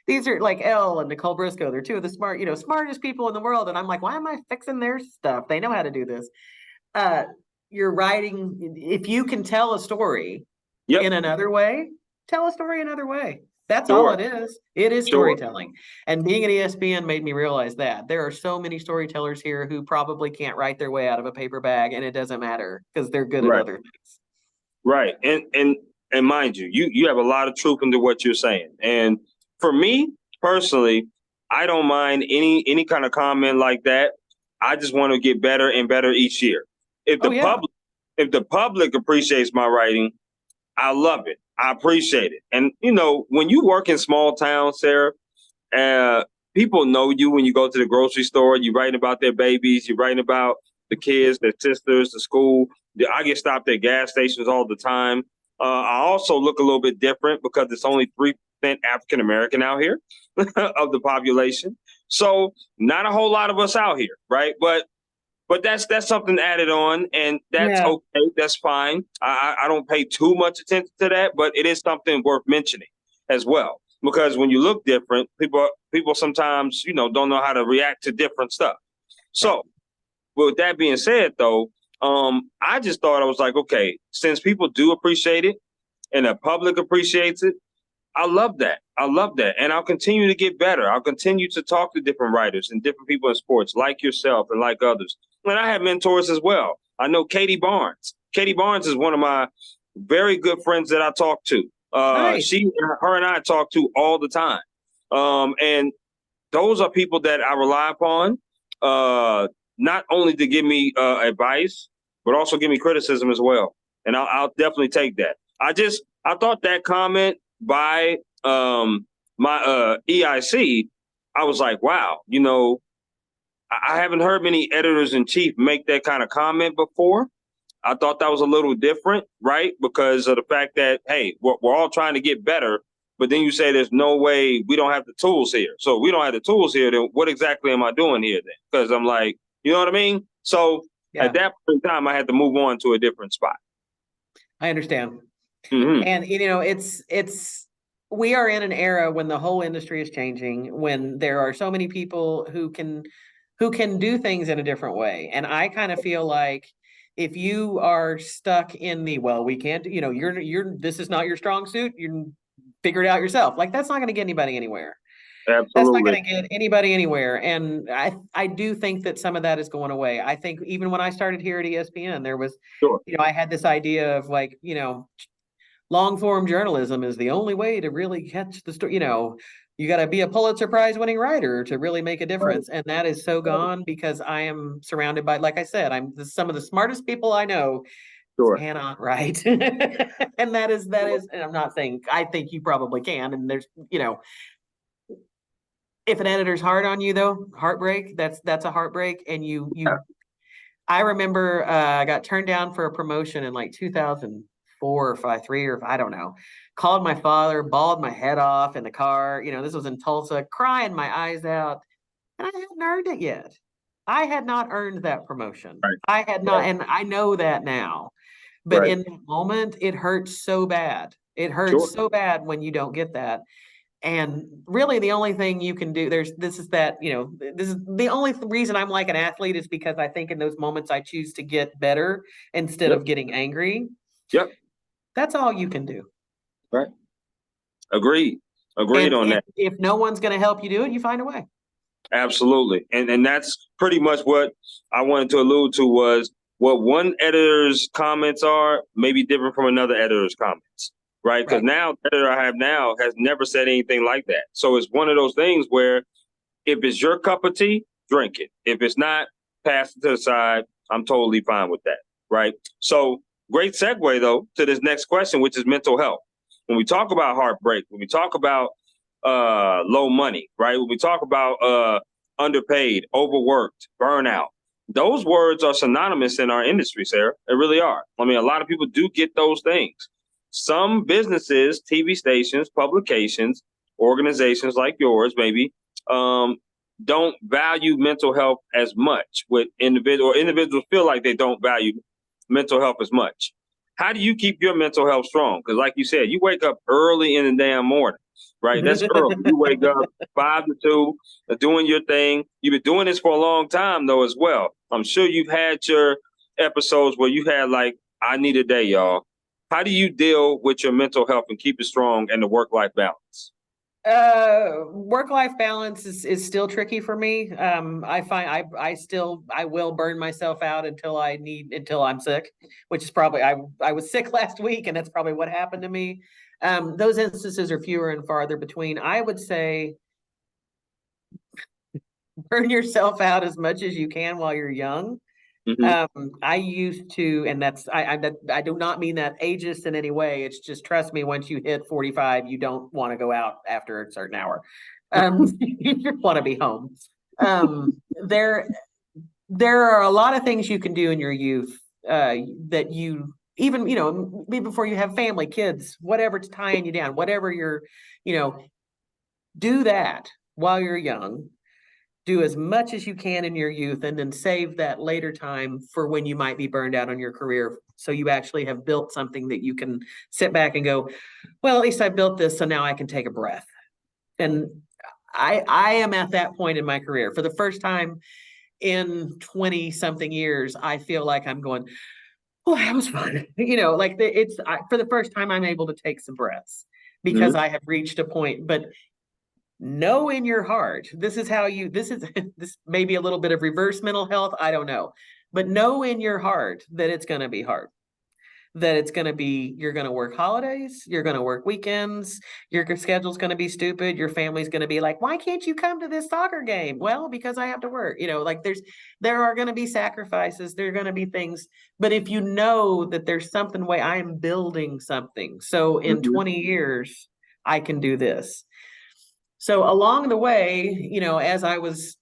these are like Elle and Nicole Briscoe. They're two of the smartest people in the world. And I'm like, why am I fixing their stuff? They know how to do this. Uh, you're writing, if you can tell a story in another way, tell a story another way. That's all it is. It is storytelling. And being at ESPN made me realize that there are so many storytellers here who probably can't write their way out of a paper bag, and it doesn't matter because they're good at other things. Right. And mind you, you have a lot of truth into what you're saying. And for me personally, I don't mind any kind of comment like that. I just want to get better and better each year. If the public appreciates my writing, I love it. I appreciate it. And when you work in small towns, Sarah, people know you when you go to the grocery store. You're writing about their babies. You're writing about the kids, their sisters, the school. I get stopped at gas stations all the time. I also look a little bit different because it's only 3% African American out here of the population. So not a whole lot of us out here, right? But but that's something added on, and that's Yeah. okay. That's fine. I don't pay too much attention to that, but it is something worth mentioning as well, because when you look different, people sometimes don't know how to react to different stuff. Yeah. So with that being said, though, I just thought, I was like, okay, since people do appreciate it and the public appreciates it, I love that. I love that. And I'll continue to get better. I'll continue to talk to different writers and different people in sports like yourself and like others. And I have mentors as well. I know Katie Barnes. Katie Barnes is one of my very good friends that I talk to. Nice. Her and I talk to all the time. And those are people that I rely upon, not only to give me advice, but also give me criticism as well. And I'll definitely take that. I thought that comment by my EIC, I was like, wow, I haven't heard many editors in chief make that kind of comment before. I thought that was a little different, right? Because of the fact that, hey, we're all trying to get better, but then you say there's no way, we don't have the tools here. So if we don't have the tools here, then what exactly am I doing here then? Because I'm like, you know what I mean? So Yeah, at that point in time, I had to move on to a different spot. I understand. Mm-hmm. And it's we are in an era when the whole industry is changing, when there are so many people who can do things in a different way. And I kind of feel like if you are stuck in the, well, we can't, you're this is not your strong suit, you figure it out yourself. Like that's not going to get anybody anywhere. That's not Absolutely. going to get anybody anywhere. And I do think that some of that is going away. I think even when I started here at ESPN, there was, Sure. I had this idea of like, long form journalism is the only way to really catch the story. You got to be a Pulitzer Prize winning writer to really make a difference. And that is so gone because I am surrounded by, like I said, some of the smartest people I know Sure. cannot write. And that is, and I'm not saying, I think you probably can. And there's, if an editor's hard on you though, heartbreak, that's a heartbreak. And I remember I got turned down for a promotion in like 2004 or 5, 3 or I don't know. Called my father, bawled my head off in the car. This was in Tulsa, crying my eyes out, and I hadn't earned it yet. I had not earned that promotion. Right. I had not, Right. and I know that now. But Right. in that moment, it hurts so bad. It hurts Sure. so bad when you don't get that. And really, the only thing you can do, this is the only reason I'm like an athlete is because I think in those moments I choose to get better instead Yep. of getting angry. Yep. That's all you can do. Right. Agreed. Agreed And on that. if no one's going to help you do it, you find a way. Absolutely. And that's pretty much what I wanted to allude to, was what one editor's comments are maybe different from another editor's comments, right? Because Right. now the editor I have now has never said anything like that. So it's one of those things where if it's your cup of tea, drink it. If it's not, pass it to the side. I'm totally fine with that, right? So great segue though to this next question, which is mental health. When we talk about heartbreak, when we talk about low money, right? When we talk about underpaid, overworked, burnout, those words are synonymous in our industry, Sarah. They really are. I mean, a lot of people do get those things. Some businesses, TV stations, publications, organizations like yours, maybe, don't value mental health as much. With individuals feel like they don't value mental health as much. How do you keep your mental health strong? Because, like you said, you wake up early in the damn morning, right? That's early. You wake up 5 to 2, doing your thing. You've been doing this for a long time, though, as well. I'm sure you've had your episodes where you had like, I need a day, y'all. How do you deal with your mental health and keep it strong and the work-life balance? Work-life balance is still tricky for me. I find I will burn myself out until I'm sick, which is probably I was sick last week, and that's probably what happened to me. Those instances are fewer and farther between. I would say burn yourself out as much as you can while you're young. Mm-hmm. I used to, and I do not mean that ageist in any way. It's just, trust me, once you hit 45, you don't want to go out after a certain hour. You want to be home. There are a lot of things you can do in your youth that you even, before you have family, kids, whatever's tying you down, whatever you're, do that while you're young. do as much as you can in your youth and then save that later time for when you might be burned out on your career. So you actually have built something that you can sit back and go, well, at least I built this, so now I can take a breath. And I am at that point in my career. For the first time in 20 something years, I feel like I'm going, well, that was fun. Like for the first time, I'm able to take some breaths because I have reached a point. But know in your heart, this is this may be a little bit of reverse mental health. I don't know. But know in your heart that it's going to be hard, that it's going to be, you're going to work holidays, you're going to work weekends, your schedule's going to be stupid, your family's going to be like, why can't you come to this soccer game? Well, because I have to work. Like there are going to be sacrifices, there are going to be things, but if you know that there's something way, I am building something, so in 20 years I can do this. So along the way, as I was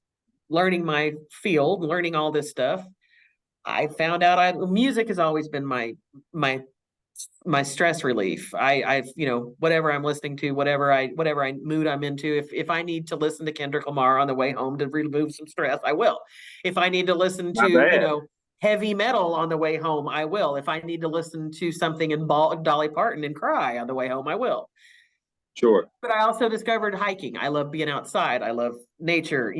learning my field, learning all this stuff, I found out music has always been my stress relief. I've whatever I'm listening to, whatever I mood I'm into. If I need to listen to Kendrick Lamar on the way home to remove some stress, I will. If I need to listen Not to bad. heavy metal on the way home, I will. If I need to listen to something in Dolly Parton and cry on the way home, I will. Sure. But I also discovered hiking. I love being outside. I love nature.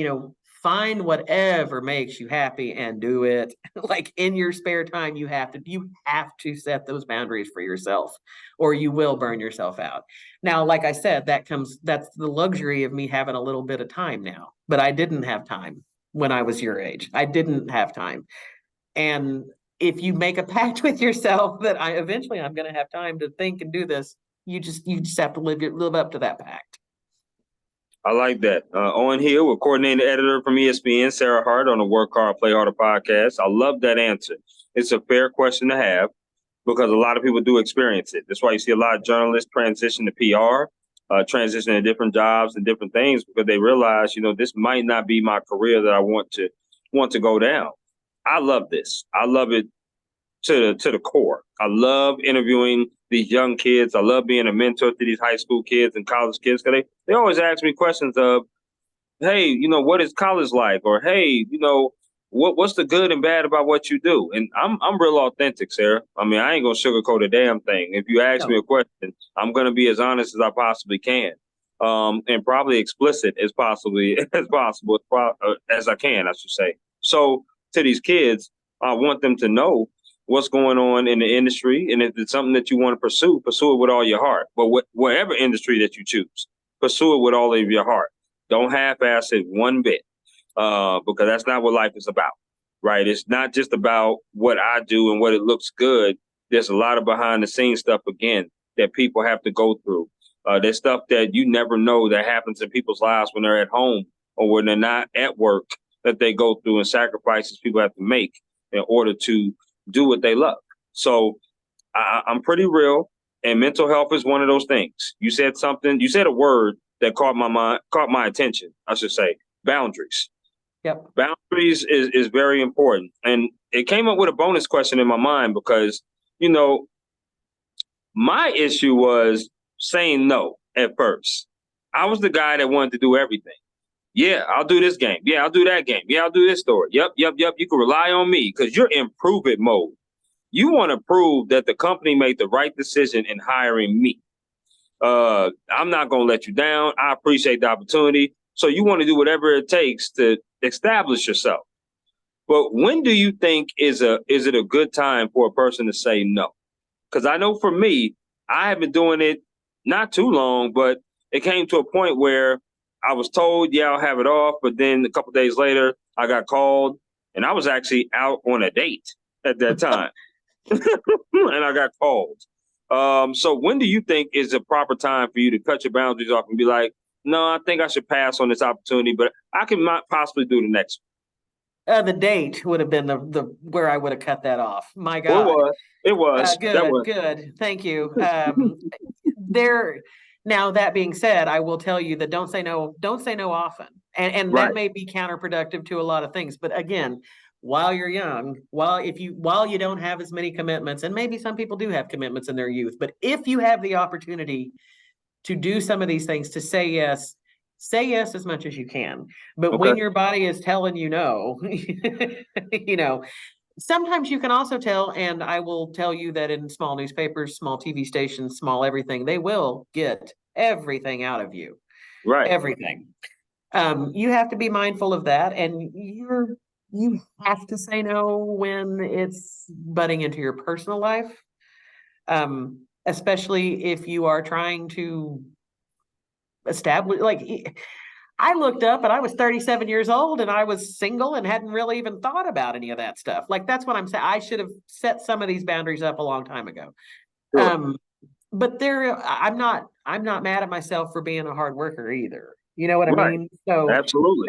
Find whatever makes you happy and do it. Like in your spare time, you have to set those boundaries for yourself, or you will burn yourself out. Now, like I said, that's the luxury of me having a little bit of time now. But I didn't have time when I was your age. I didn't have time. And if you make a pact with yourself that eventually I'm going to have time to think and do this, you just have to live up to that pact. I like that. On here, we're coordinating editor from ESPN, Sarah Hart, on the Work Hard, Play Harder podcast. I love that answer. It's a fair question to have because a lot of people do experience it. That's why you see a lot of journalists transition to PR, transition to different jobs and different things because they realize, this might not be my career that I want to go down. I love this. I love it to the core. I love interviewing these young kids. I love being a mentor to these high school kids and college kids because they always ask me questions of, hey, what is college like? Or hey, what's the good and bad about what you do? And I'm real authentic, Sarah. I mean, I ain't gonna sugarcoat a damn thing. If you ask me a question, I'm gonna be as honest as I possibly can, and probably explicit as as I can, I should say. So to these kids, I want them to know what's going on in the industry, and if it's something that you want to pursue it with all your heart. But whatever industry that you choose, pursue it with all of your heart. Don't half-ass it one bit, because that's not what life is about, right? It's not just about what I do and what it looks good. There's a lot of behind-the-scenes stuff, again, that people have to go through. There's stuff that you never know that happens in people's lives when they're at home or when they're not at work that they go through, and sacrifices people have to make in order to do what they love. So I'm pretty real, and mental health is one of those things. You said a word that caught my attention, I should say, boundaries. Yep. Boundaries is very important. And it came up with a bonus question in my mind because, my issue was saying no at first. I was the guy that wanted to do everything. Yeah, I'll do this game. Yeah, I'll do that game. Yeah, I'll do this story. Yep. You can rely on me because you're in prove it mode. You want to prove that the company made the right decision in hiring me. I'm not going to let you down. I appreciate the opportunity. So you want to do whatever it takes to establish yourself. But when do you think is it a good time for a person to say no? Because I know for me, I have been doing it not too long, but it came to a point where I was told, yeah, I'll have it off. But then a couple of days later, I got called, and I was actually out on a date at that time. And I got called. So when do you think is a proper time for you to cut your boundaries off and be like, no, I think I should pass on this opportunity, but I can possibly do the next one? The date would have been the where I would have cut that off. My God. Well, it was. Good. Thank you. Now that being said, I will tell you that don't say no often. And Right. That may be counterproductive to a lot of things. But again, while you're young, while you don't have as many commitments, and maybe some people do have commitments in their youth, but if you have the opportunity to do some of these things, to say yes, say yes as much as you can. But Okay. when your body is telling you no, you know, sometimes you can also tell, and I will tell you that in small newspapers, small TV stations, small everything, they will get everything out of you. Right. Everything. You have to be mindful of that, and you have to say no when it's butting into your personal life. Especially if you are trying to establish, like, I looked up and I was 37 years old and I was single and hadn't really even thought about any of that stuff. Like, that's what I'm saying. I should have set some of these boundaries up a long time ago. Sure. But I'm not mad at myself for being a hard worker either. You know what I Right. mean? So Absolutely.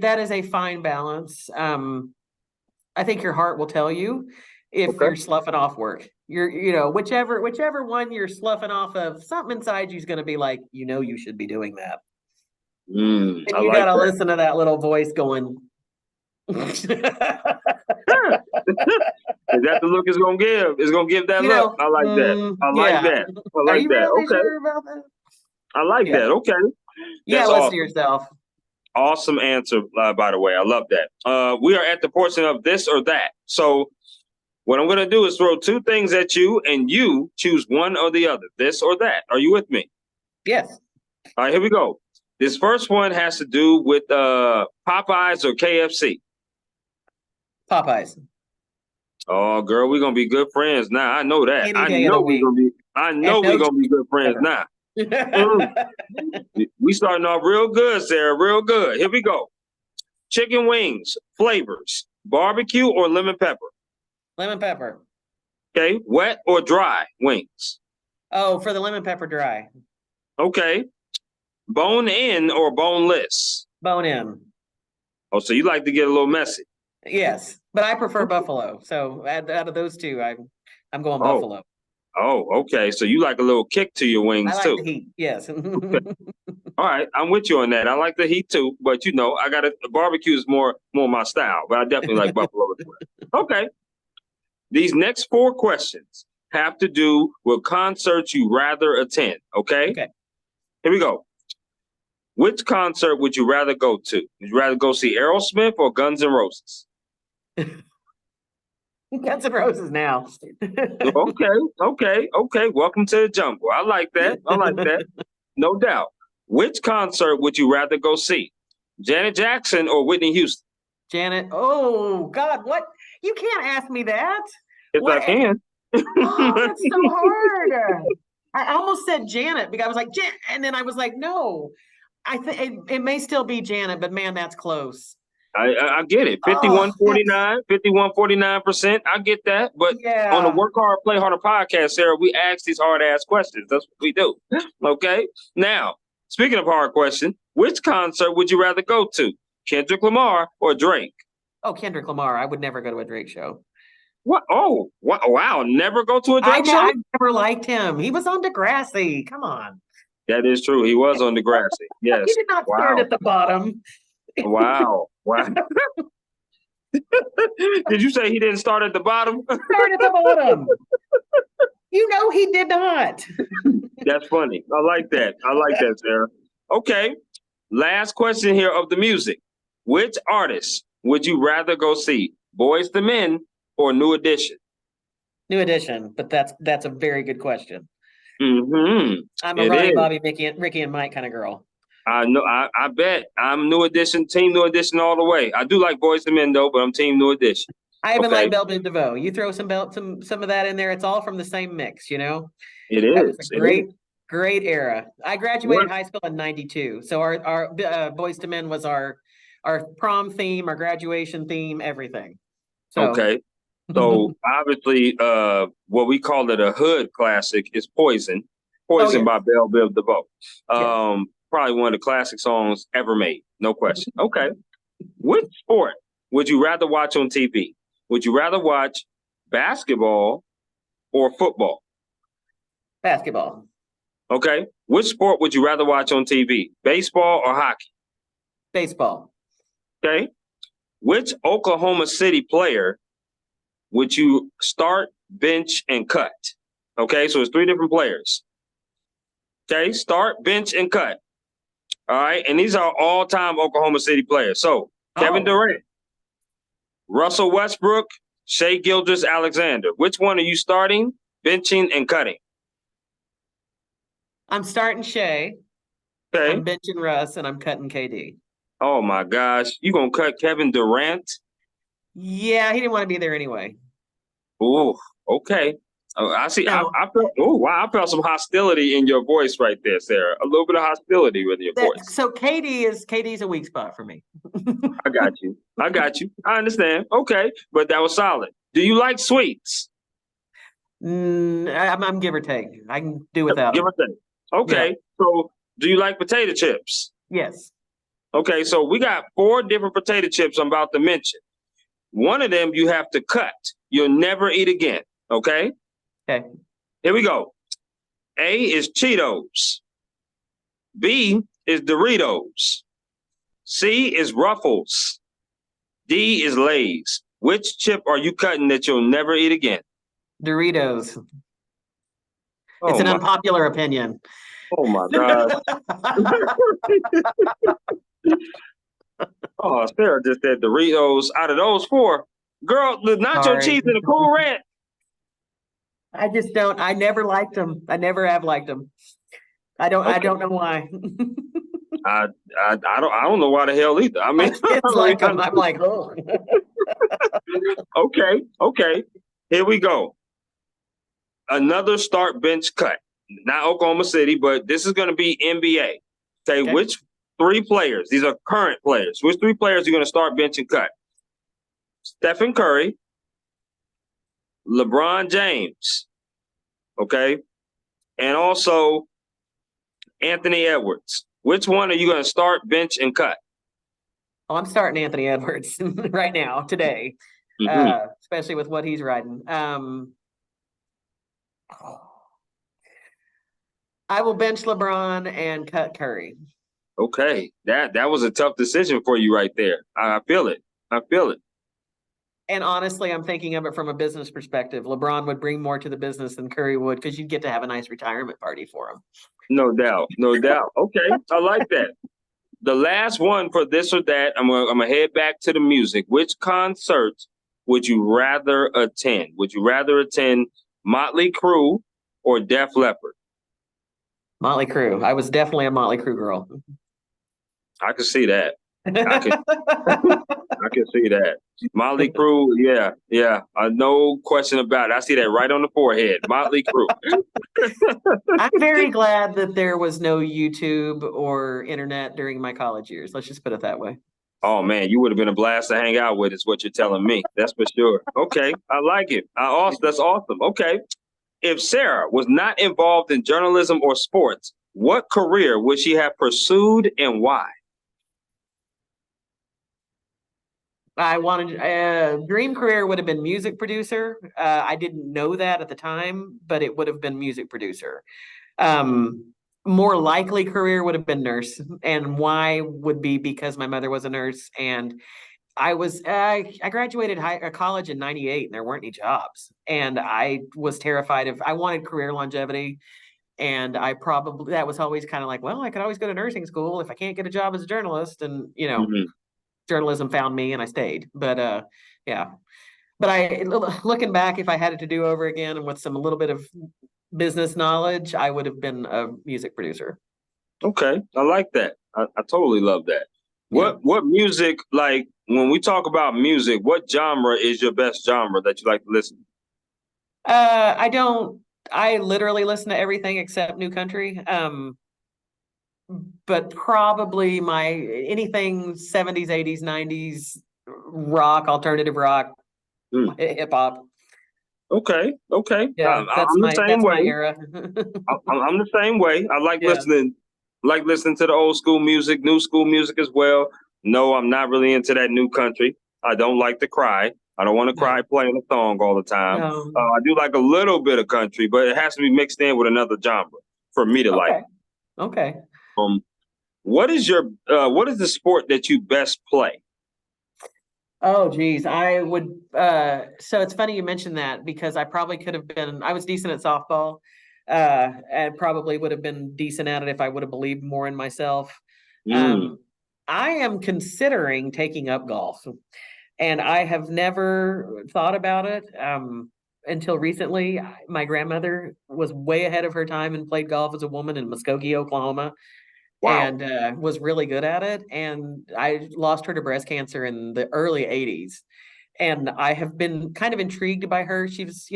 that is a fine balance. I think your heart will tell you if Okay. you're sloughing off work. Whichever one you're sloughing off of, something inside you is going to be like, you should be doing that. And I you like got to that. listen to that little voice going. Is that the look it's gonna give? It's gonna give that look. I like that. I like Yeah. that. I Are like you that. really Okay. sure about that? I like Yeah. that. Okay. You That's got to listen to awesome. yourself. Awesome answer, by the way. I love that. We are at the portion of this or that. So what I'm gonna do is throw two things at you, and you choose one or the other, this or that. Are you with me? Yes. All right, here we go. This first one has to do with Popeyes or KFC. Popeyes. Oh, girl, we're gonna be good friends now. I know that. Any day of the week. I And know we're no gonna be good friends ever. now. Mm. We starting off real good, Sarah. Real good. Here we go. Chicken wings, flavors, barbecue or lemon pepper. Lemon pepper. Okay, wet or dry wings. Oh, for the lemon pepper dry. Okay, bone in or boneless. Bone in. Oh, so you like to get a little messy. Yes, but I prefer buffalo. So out of those two, I'm going Oh, buffalo. okay. So you like a little kick to your I wings like too. the heat. Yes. All right, I'm with you on that. I like the heat too, but I got the barbecue is more my style, but I definitely like buffalo as well. Okay. These next four questions have to do with concerts you rather attend, okay? Okay. Here we go. Which concert would you rather go to? Would you rather go see Aerosmith or Guns N' Roses? Guns N' Roses now. Okay. Welcome to the jungle. I like that. No doubt. Which concert would you rather go see? Janet Jackson or Whitney Houston? Janet. Oh God, what? You can't ask me that. Yes, I What? can. Oh, that's so hard. I almost said Janet because I was like, and then I was like, no. I think it may still be Janet, but man, that's close. I get it. Oh, 51%. I get that. But on the yeah. Work Hard, Play Harder podcast, Sarah, we ask these hard ass questions. That's what we do. Okay. Now, speaking of hard question, which concert would you rather go to? Kendrick Lamar or Drake? Oh, Kendrick Lamar. I would never go to a Drake show. What? Oh, wow. Never go to a Drake show? I never liked him. He was on Degrassi. Come on. That is true. He was on Degrassi. Yes. He did not start at the bottom. Wow. Did you say he didn't start at the bottom? Start at the bottom. He did not. That's funny. I like that, Sarah. Okay. Last question here of the music. Which artist would you rather go see? Boys the Men or New Edition? New Edition, but that's a very good question. Mm-hmm. I'm a Ronnie, Bobby, Ricky, and Mike kind of girl. I know. I bet I'm New Edition, Team New Edition all the way. I do like Boys the Men though, but I'm Team New Edition. I even like Bell Biv DeVoe. You throw some of that in there, it's all from the same mix. It That was is. a great era. I graduated high school in '92, so our Boys to Men was our prom theme, our graduation theme, everything. So. Okay. So obviously, what we call it a hood classic is Poison. Poison by Bell Biv DeVoe. Probably one of the classic songs ever made. No question. Okay. Which sport would you rather watch on TV? Would you rather watch basketball or football? Basketball. Okay. Which sport would you rather watch on TV? Baseball or hockey? Baseball. Okay. Which Oklahoma City player would you start, bench, and cut? Okay, so it's three different players. Okay, start, bench, and cut. All right, and these are all-time Oklahoma City players. So Kevin Oh, Durant, Russell Westbrook, Shea Gilgeous-Alexander. Which one are you starting, benching, and cutting? I'm starting Shea. Okay. I'm benching Russ, and I'm cutting KD. Oh my gosh, you gonna cut Kevin Durant? Yeah, he didn't want to be there anyway. Ooh, okay. I see. No, I felt. Oh wow, I felt some hostility in your voice right there, Sarah. A little bit of hostility with your that voice. so KD's a weak spot for me. I got you. I got you. I understand. Okay, but that was solid. Do you like sweets? I'm give or take. I can do without Give them. or take. Yeah. Okay. So, do you like potato chips? Yes. Okay. So we got 4 different potato chips I'm about to mention. One of them you have to cut. You'll never eat again. Okay. Okay. Here we go. A is Cheetos. B is Doritos. C is Ruffles. D is Lay's. Which chip are you cutting that you'll never eat again? Doritos. It's Oh an my, unpopular opinion. oh my God. Oh, Sarah just said Doritos. Out of those 4, girl, the nacho Sorry. cheese and the Cool Ranch. I just don't. I never liked them. I never have liked them. I don't. I Okay, don't know why. I don't know why the hell either. I My mean, kids like them. I'm like, oh. okay. Here we go. Another start bench cut. Not Oklahoma City, but this is going to be NBA. Okay, Okay. which 3 players? These are current players. Which 3 players are you going to start bench and cut? Stephen Curry, LeBron James, okay, and also Anthony Edwards. Which one are you going to start, bench, and cut? Oh, I'm starting Anthony Edwards right now, today, Mm-hmm. especially with what he's riding. I will bench LeBron and cut Curry. Okay, that was a tough decision for you right there. I feel it. I feel it. And honestly, I'm thinking of it from a business perspective. LeBron would bring more to the business than Curry would because you'd get to have a nice retirement party for him. No doubt. No doubt. Okay, I like that. The last one for this or that, I'm gonna head back to the music. Which concerts would you rather attend? Would you rather attend Motley Crue or Def Leppard? Motley Crue. I was definitely a Motley Crue girl. I can see that. I can I can see that. Motley Crue, yeah. No question about it. I see that right on the forehead. Motley Crue. I'm very glad that there was no YouTube or internet during my college years. Let's just put it that way. Oh man, you would have been a blast to hang out with, is what you're telling me. That's for sure. Okay, I like it. That's awesome. Okay. If Sarah was not involved in journalism or sports, what career would she have pursued and why? I wanted dream career would have been music producer. I didn't know that at the time, but it would have been music producer. Um, More likely career would have been nurse, and why would be because my mother was a nurse, and I graduated college in '98, and there weren't any jobs, and I was terrified of. I wanted career longevity, and that was always kind of like, well, I could always go to nursing school if I can't get a job as a journalist, and Mm-hmm. journalism found me and I stayed. But yeah. But looking back, if I had it to do over again and with some a little bit of business knowledge, I would have been a music producer. Okay, I like that. I totally love that. Yeah. What music, like when we talk about music, what genre is your best genre that you like to listen to? I don't. I literally listen to everything except new country. But probably my anything 70s, 80s, 90s rock, alternative rock, Mm, hip hop. okay. Yeah, I'm the same that's my way. era. I'm the same way. I Yeah. like listening to the old school music, new school music as well. No, I'm not really into that new country. I don't like to cry. I don't want to cry No. playing a song all the time. No. I do like a little bit of country, but it has to be mixed in with another genre for me to like. Okay. Okay. Um, what is the sport that you best play? Oh geez, I would so it's funny you mentioned that because I probably could have been I was decent at softball. And probably would have been decent at it if I would have believed more in myself. Mm. I am considering taking up golf, and I have never thought about it until recently. My grandmother was way ahead of her time and played golf as a woman in Muskogee, Oklahoma, Wow. and was really good at it. And I lost her to breast cancer in the early 80s. And I have been kind of intrigued by her. She was,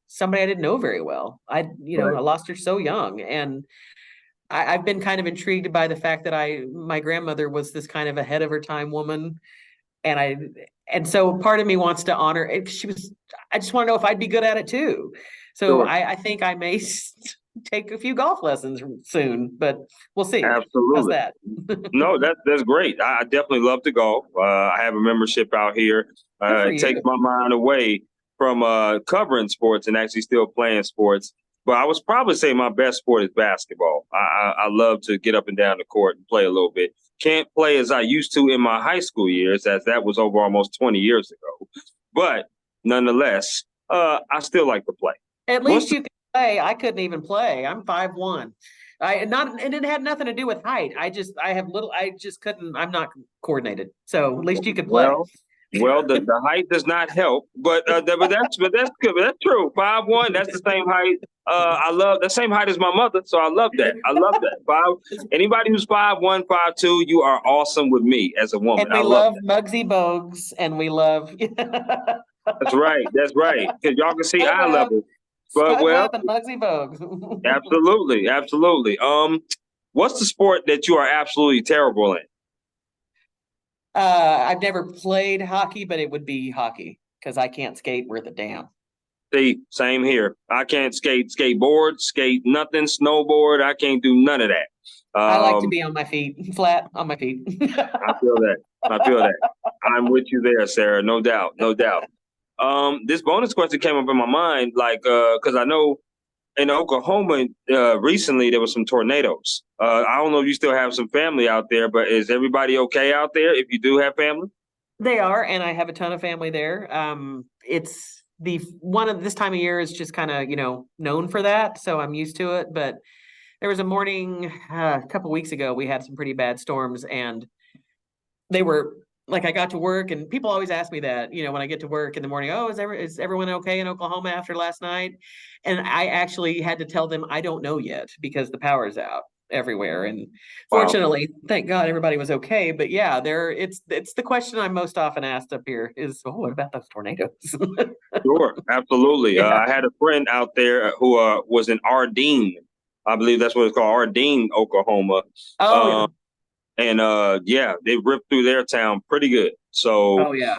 somebody I didn't know very well. I Right. lost her so young. And I've been kind of intrigued by the fact that my grandmother was this kind of ahead of her time woman. And so part of me wants to honor it. I just want to know if I'd be good at it too. So Sure. I think I may take a few golf lessons soon, but we'll see. How's Absolutely. that? No, that's great. I definitely love to golf. I have a membership out here. Good for It takes you. my mind away from covering sports and actually still playing sports. But I would probably say my best sport is basketball. I love to get up and down the court and play a little bit. Can't play as I used to in my high school years, as that was over almost 20 years ago. But nonetheless, I still like to play. At What's least you can play. I couldn't even play. I'm 5'1". And it had nothing to do with height. I just couldn't, I'm not coordinated. So at least you could play. well, the height does not help, but that's good. But that's true. 5'1", that's the same height. I love the same height as my mother, so I love that. I love that. Anybody who's 5'1", 5'2", you are awesome with me as a woman. And I we love love that. Muggsy Bogues and we love That's right. That's right. Because y'all can see Spud eye Webb, level. But Spud well, Webb and Muggsy Bogues. absolutely, absolutely. What's the sport that you are absolutely terrible in? I've never played hockey, but it would be hockey because I can't skate worth a damn. See, same here. I can't skateboard, skate nothing, snowboard. I can't do none of that. I like to be on my feet, flat on my feet. I feel that. I feel that. I'm with you there, Sarah. No doubt. No doubt. This bonus question came up in my mind, like, because I know in Oklahoma recently there was some tornadoes. I don't know if you still have some family out there, but is everybody okay out there? If you do have family, They are, and I have a ton of family there. It's the one of this time of year is just kind of, known for that, so I'm used to it. But there was a morning a couple weeks ago, we had some pretty bad storms, and they were like, I got to work, and people always ask me that, when I get to work in the morning, oh, is everyone okay in Oklahoma after last night? And I actually had to tell them I don't know yet because the power's out everywhere. And wow, fortunately, thank God everybody was okay. But yeah, it's the question I'm most often asked up here is, oh, what about those tornadoes? sure, absolutely. Yeah. I had a friend out there who was in Ardeen. I believe that's what it's called, Ardeen, Oklahoma. Oh yeah. Um, and yeah, they ripped through their town pretty good. So Oh yeah.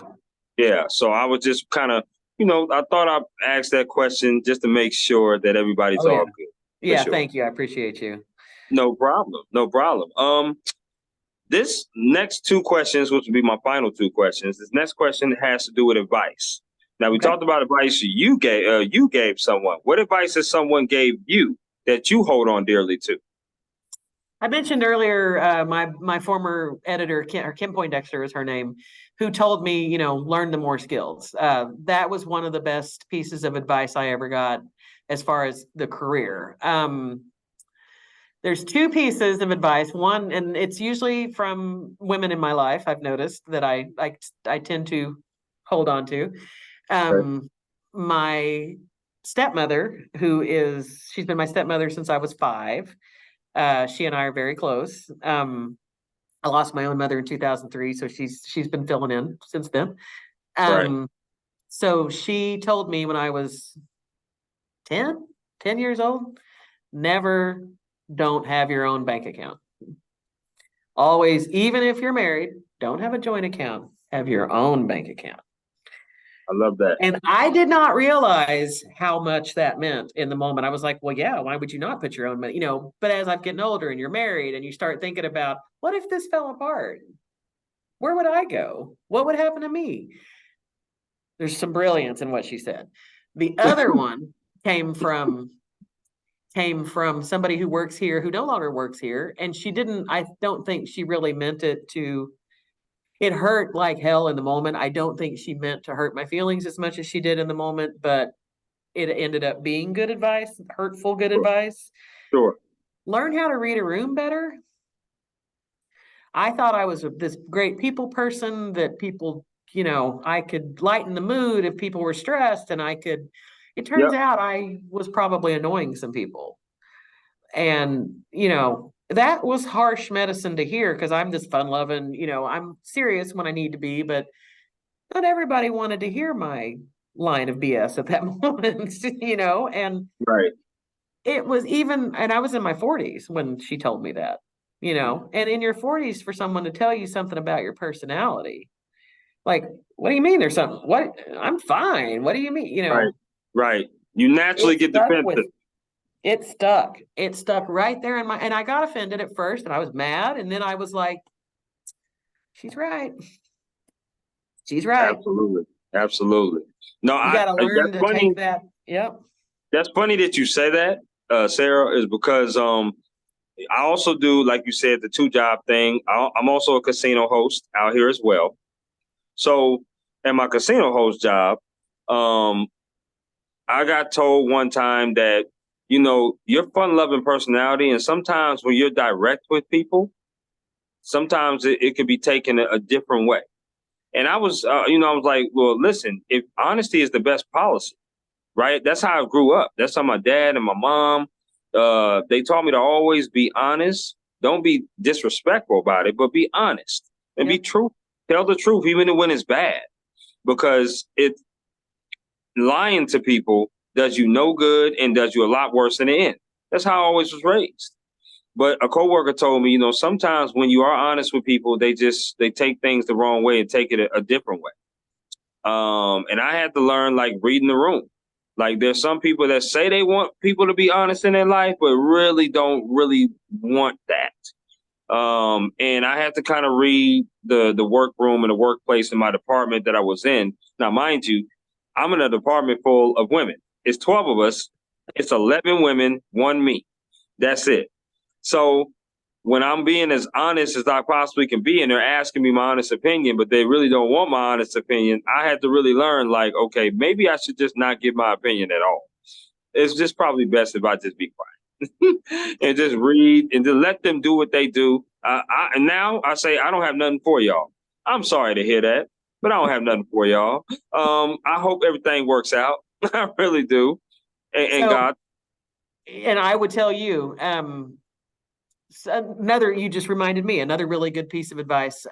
yeah, so I was just kind of, I thought I'd ask that question just to make sure that everybody's Oh yeah. all good for Yeah, sure. thank you. I appreciate you. No problem, no problem. This next two questions, which will be my final two questions, this next question has to do with advice. Now we Okay. talked about advice you gave someone. What advice has someone gave you that you hold on dearly to? I mentioned earlier my former editor, Kim Poindexter is her name, who told me, learn the more skills. That was one of the best pieces of advice I ever got as far as the career. There's two pieces of advice. One, and it's usually from women in my life. I've noticed that I tend to hold on to. Okay. My stepmother, she's been my stepmother since I was 5. She and I are very close. I lost my own mother in 2003, so she's been filling in since then. Right. So she told me when I was 10 years old, never don't have your own bank account. Always, even if you're married, don't have a joint account, have your own bank account. I love that. And I did not realize how much that meant in the moment. I was like, well, yeah, why would you not put your own money? But as I'm getting older and you're married and you start thinking about what if this fell apart? Where would I go? What would happen to me? There's some brilliance in what she said. The other one came from somebody who works here, who no longer works here. And I don't think she really meant it hurt like hell in the moment. I don't think she meant to hurt my feelings as much as she did in the moment, but it ended up being good advice, hurtful good Sure. advice. Sure. Learn how to read a room better. I thought I was this great people person that people, I could lighten the mood if people were stressed and it turns Yep. out I was probably annoying some people. And, that was harsh medicine to hear because I'm this fun loving, I'm serious when I need to be, but not everybody wanted to hear my line of BS at that moment, and Right. it was and I was in my 40s when she told me that, and in your 40s for someone to tell you something about your personality, like, what do you mean there's something? What? I'm fine. What do you mean? Right. Right. You naturally It get stuck with, defensive. it stuck. It stuck right there and I got offended at first and I was mad. And then I was like, she's right. She's right. Absolutely. Absolutely. No, You got to learn that's to funny. take that. Yep. That's funny that you say that, Sarah, is because I also do, like you said, the two job thing. I'm also a casino host out here as well. So, in my casino host job, um, I got told one time that, your fun loving personality, and sometimes when you're direct with people, sometimes it could be taken a different way. And I was like, well, listen, if honesty is the best policy, right? That's how I grew up. That's how my dad and my mom, they taught me to always be honest. Don't be disrespectful about it, but be honest and be Yep. true. Tell the truth, even when it's bad, because lying to people does you no good and does you a lot worse in the end. That's how I always was raised. But a coworker told me, sometimes when you are honest with people, they take things the wrong way and take it a different way. And I had to learn like reading the room. Like there's some people that say they want people to be honest in their life, but really don't really want that. And I had to kind of read the workroom and the workplace in my department that I was in. Now, mind you, I'm in a department full of women. It's 12 of us. It's 11 women, one me. That's it. So when I'm being as honest as I possibly can be, and they're asking me my honest opinion, but they really don't want my honest opinion, I had to really learn, like, okay, maybe I should just not give my opinion at all. It's just probably best if I just be quiet and just read and just let them do what they do. And now I say, I don't have nothing for y'all. I'm sorry to hear that, but I don't have nothing for y'all. I hope everything works out. I really do. And So, God. and I would tell you, you just reminded me, another really good piece of advice.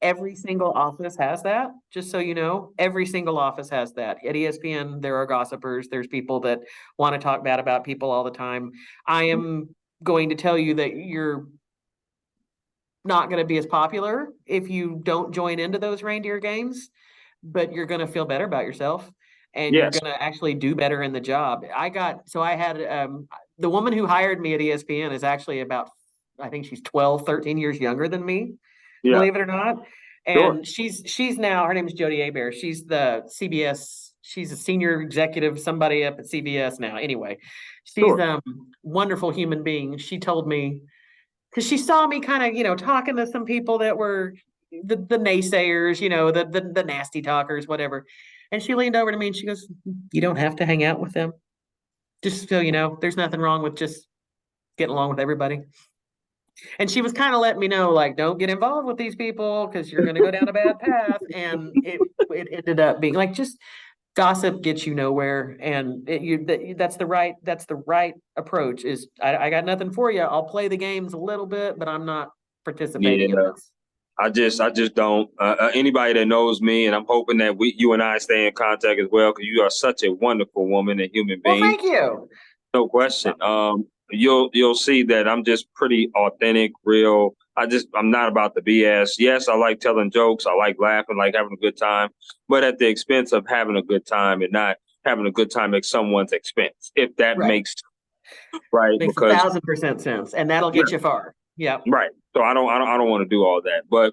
Every single office has that, just so you know. Every single office has that. At ESPN, there are gossipers. There's people that want to talk bad about people all the time. I am going to tell you that you're not going to be as popular if you don't join into those reindeer games, but you're going to feel better about yourself and you're Yes. going to actually do better in the job. I had the woman who hired me at ESPN is actually about, I think she's 12, 13 years younger than me, Yeah. believe it or not. Sure. And she's now, her name is Jody Aber. She's the CBS, she's a senior executive, somebody up at CBS now. Anyway, she's Sure. wonderful human being. She told me, because she saw me kind of, talking to some people that were the naysayers, the nasty talkers, whatever. And she leaned over to me and she goes, "You don't have to hang out with them. Just so you know, there's nothing wrong with just getting along with everybody." And she was kind of letting me know, like, don't get involved with these people because you're going to go down a bad path. And it ended up being like, just gossip gets you nowhere, and that's the right approach. Is I got nothing for you. I'll play the games a little bit, but I'm not participating in Yeah. this. I just don't. Anybody that knows me, and I'm hoping that you and I stay in contact as well, because you are such a wonderful woman and human Well, being, thank you. no question. You'll see that I'm just pretty authentic, real. I'm not about the BS. Yes, I like telling jokes. I like laughing, like having a good time, but at the expense of having a good time and not having a good time at someone's expense, if that Right. makes right. Makes Because 1,000% sense, and that'll yeah, get you far. Yep. right. So I don't want to do all that. But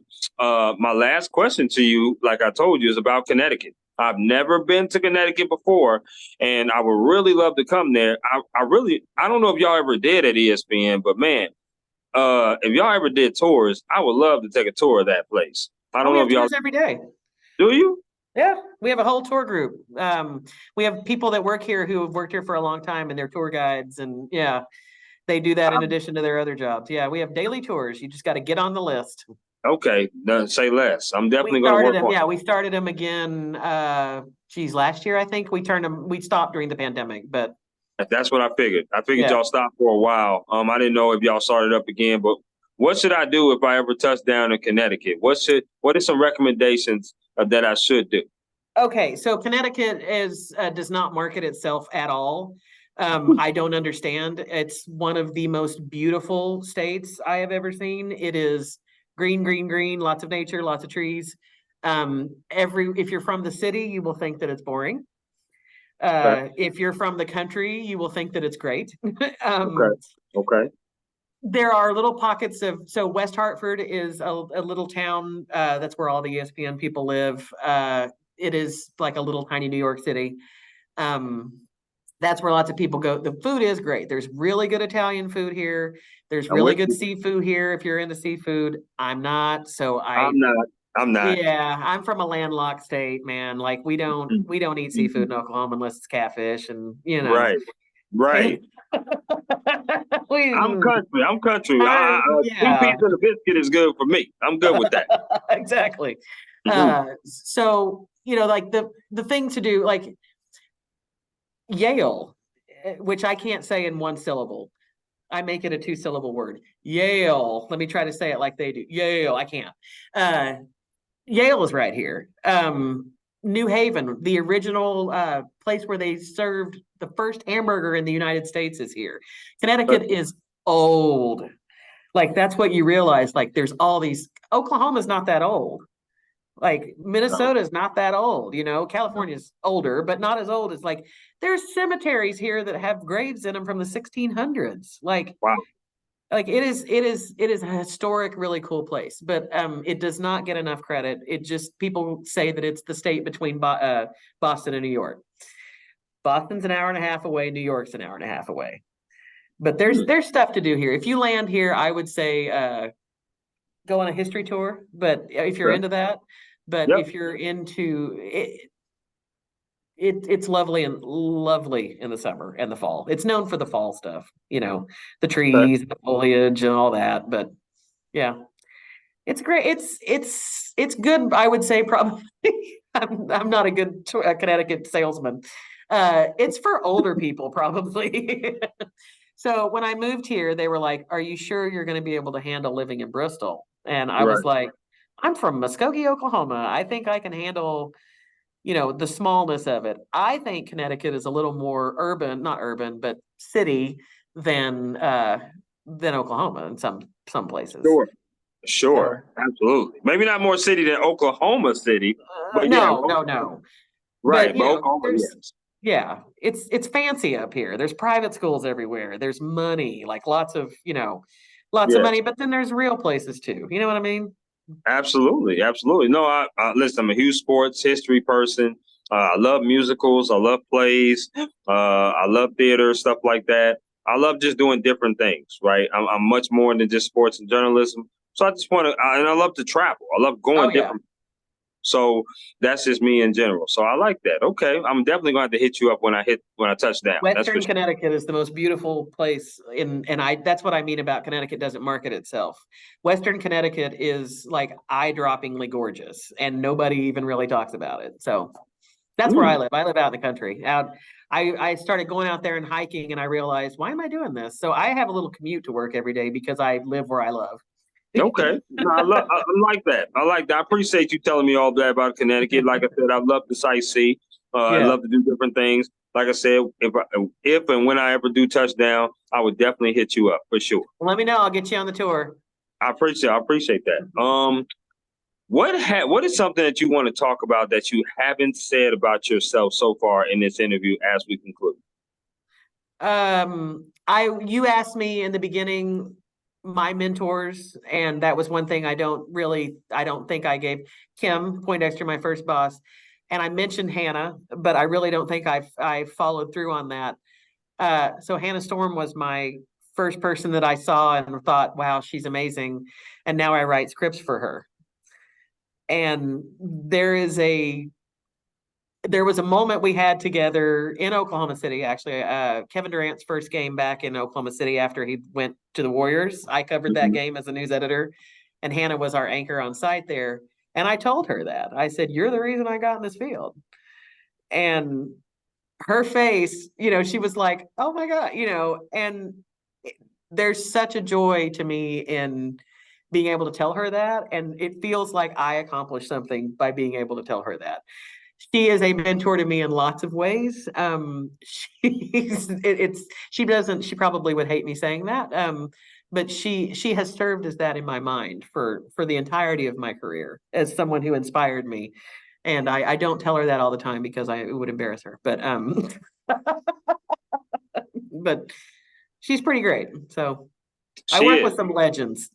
my last question to you, like I told you, is about Connecticut. I've never been to Connecticut before, and I would really love to come there. I don't know if y'all ever did at ESPN, but man, if y'all ever did tours, I would love to take a tour of that place. I Oh, don't we know have if y'all tours every day. do you? Yeah, we have a whole tour group. We have people that work here who have worked here for a long time, and they're tour guides, and yeah, They do that in addition to their other jobs. Yeah, we have daily tours. You just got to get on the list. Okay, don't say less. I'm We definitely going to started work them. on. Yeah, we started them again. Last year I think we turned them. We stopped during the pandemic, but That's what I figured. I figured yeah. y'all stopped for a while. I didn't know if y'all started up again, but what should I do if I ever touch down in Connecticut? What are some recommendations that I should do? Okay, so Connecticut does not market itself at all. I don't understand. It's one of the most beautiful states I have ever seen. It is green, green, green, lots of nature, lots of trees. If you're from the city, you will think that it's boring. Okay, If you're from the country, you will think that it's great. okay, okay. There are little pockets so West Hartford is a little town. That's where all the ESPN people live. It is like a little tiny New York City. Um, that's where lots of people go. The food is great. There's really good Italian food here. There's I'm really with good you. seafood here if you're into seafood. I'm not, so I'm not. I'm not. yeah, I'm from a landlocked state, man. Like we don't eat seafood in Oklahoma unless it's catfish and Right, right. we I'm country. I'm country. Two yeah. piece and a biscuit is good for me. I'm good with that. Exactly. Hmm. So like the thing to do, like Yale, which I can't say in one syllable. I make it a two-syllable word. Yale. Let me try to say it like they do. Yale. I can't. Uh, Yale is right here. New Haven, the original place where they served the first hamburger in the United States, is here. Connecticut is old. Like that's what you realize. Like there's all these. Oklahoma's not that old. Like No. Minnesota's not that old. California's older, but not as old as like there's cemeteries here that have graves in them from the 1600s. Wow. Like it is a historic, really cool place, but it does not get enough credit. It just people say that it's the state between Boston and New York. Boston's an hour and a half away. New York's an hour and a half away. But there's Hmm. there's stuff to do here. If you land here, I would say go on a history tour. But if you're Okay. into that, but Yep. if you're into it's lovely in the summer and the fall. It's known for the fall stuff, the Okay. trees, the foliage, and all that. But yeah, it's great. It's good. I would say probably. I'm not a good Connecticut salesman. It's for older people probably. So when I moved here, they were like, "Are you sure you're going to be able to handle living in Bristol?" And I was Right. like, "I'm from Muskogee, Oklahoma. I think I can handle." The smallness of it. I think Connecticut is a little more urban, not urban, but city than Oklahoma in some places. Sure. So Sure. Absolutely. Maybe not more city than Oklahoma City, but yeah. no, no, no. But Right. But Oklahoma, there's yes. yeah, it's fancy up here. There's private schools everywhere. There's money, like lots of Yes. money, but then there's real places too. You know what I mean? Absolutely, absolutely. No, listen. I'm a huge sports history person. I love musicals. I love plays. I love theater, stuff like that. I love just doing different things. Right. I'm much more than just sports and journalism. So I just want to, and I love to travel. I love Oh going yeah. different. So that's just me in general. So I like that. Okay, I'm definitely going to have to hit you up when I touch down. That's for Western sure. Connecticut is the most beautiful place and that's what I mean about Connecticut doesn't market itself. Western Connecticut is like eye-droppingly gorgeous and nobody even really talks about it. So that's where I Mm, live. I live out in the country. I started going out there and hiking and I realized, why am I doing this? So I have a little commute to work every day because I live where I love. okay, no, I like that. I like that. I appreciate you telling me all that about Connecticut. Like I said, I love to sightsee. I Yeah. love to do different things. Like I said, if and when I ever do touchdown, I would definitely hit you up for sure. Let me know. I'll get you on the tour. I appreciate that. What is something that you want to talk about that you haven't said about yourself so far in this interview as we conclude? You asked me in the beginning my mentors, and that was one thing I don't think I gave Kim Poindexter, my first boss, and I mentioned Hannah, but I really don't think I followed through on that. So Hannah Storm was my first person that I saw and thought, wow, she's amazing, and now I write scripts for her. And there is there was a moment we had together in Oklahoma City, actually. Kevin Durant's first game back in Oklahoma City after he went to the Warriors. I covered that Mhm. game as a news editor, and Hannah was our anchor on site there. And I told her that. I said, "You're the reason I got in this field." And her face, she was like, "Oh my God," and there's such a joy to me in being able to tell her that. And it feels like I accomplished something by being able to tell her that. She is a mentor to me in lots of ways. She probably would hate me saying that. But she has served as that in my mind for the entirety of my career as someone who inspired me. And I don't tell her that all the time because it would embarrass her. But she's pretty great. So I She work is. with some legends.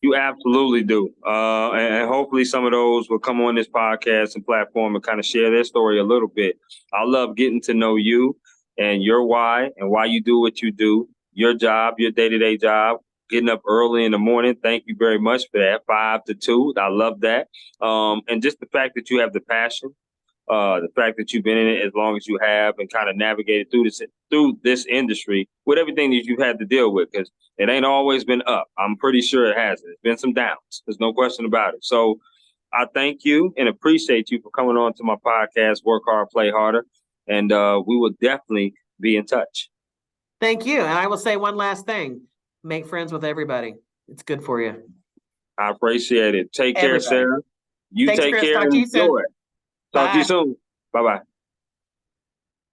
You absolutely do. And hopefully some of those will come on this podcast and platform and kind of share their story a little bit. I love getting to know you and your why and why you do what you do, your job, your day-to-day job, getting up early in the morning. Thank you very much for that. 5 to 2. I love that. And just the fact that you have the passion, the fact that you've been in it as long as you have and kind of navigated through this industry with everything that you've had to deal with, because it ain't always been up. I'm pretty sure it hasn't. It's been some downs. There's no question about it. So I thank you and appreciate you for coming on to my podcast, Work Hard, Play Harder. And we will definitely be in touch. Thank you. And I will say one last thing. Make friends with everybody. It's good for you. I appreciate it. Take care, Everybody. Sarah. You Thanks, take Chris. care Talk and to you soon. enjoy. Talk to you Bye. soon. Bye-bye.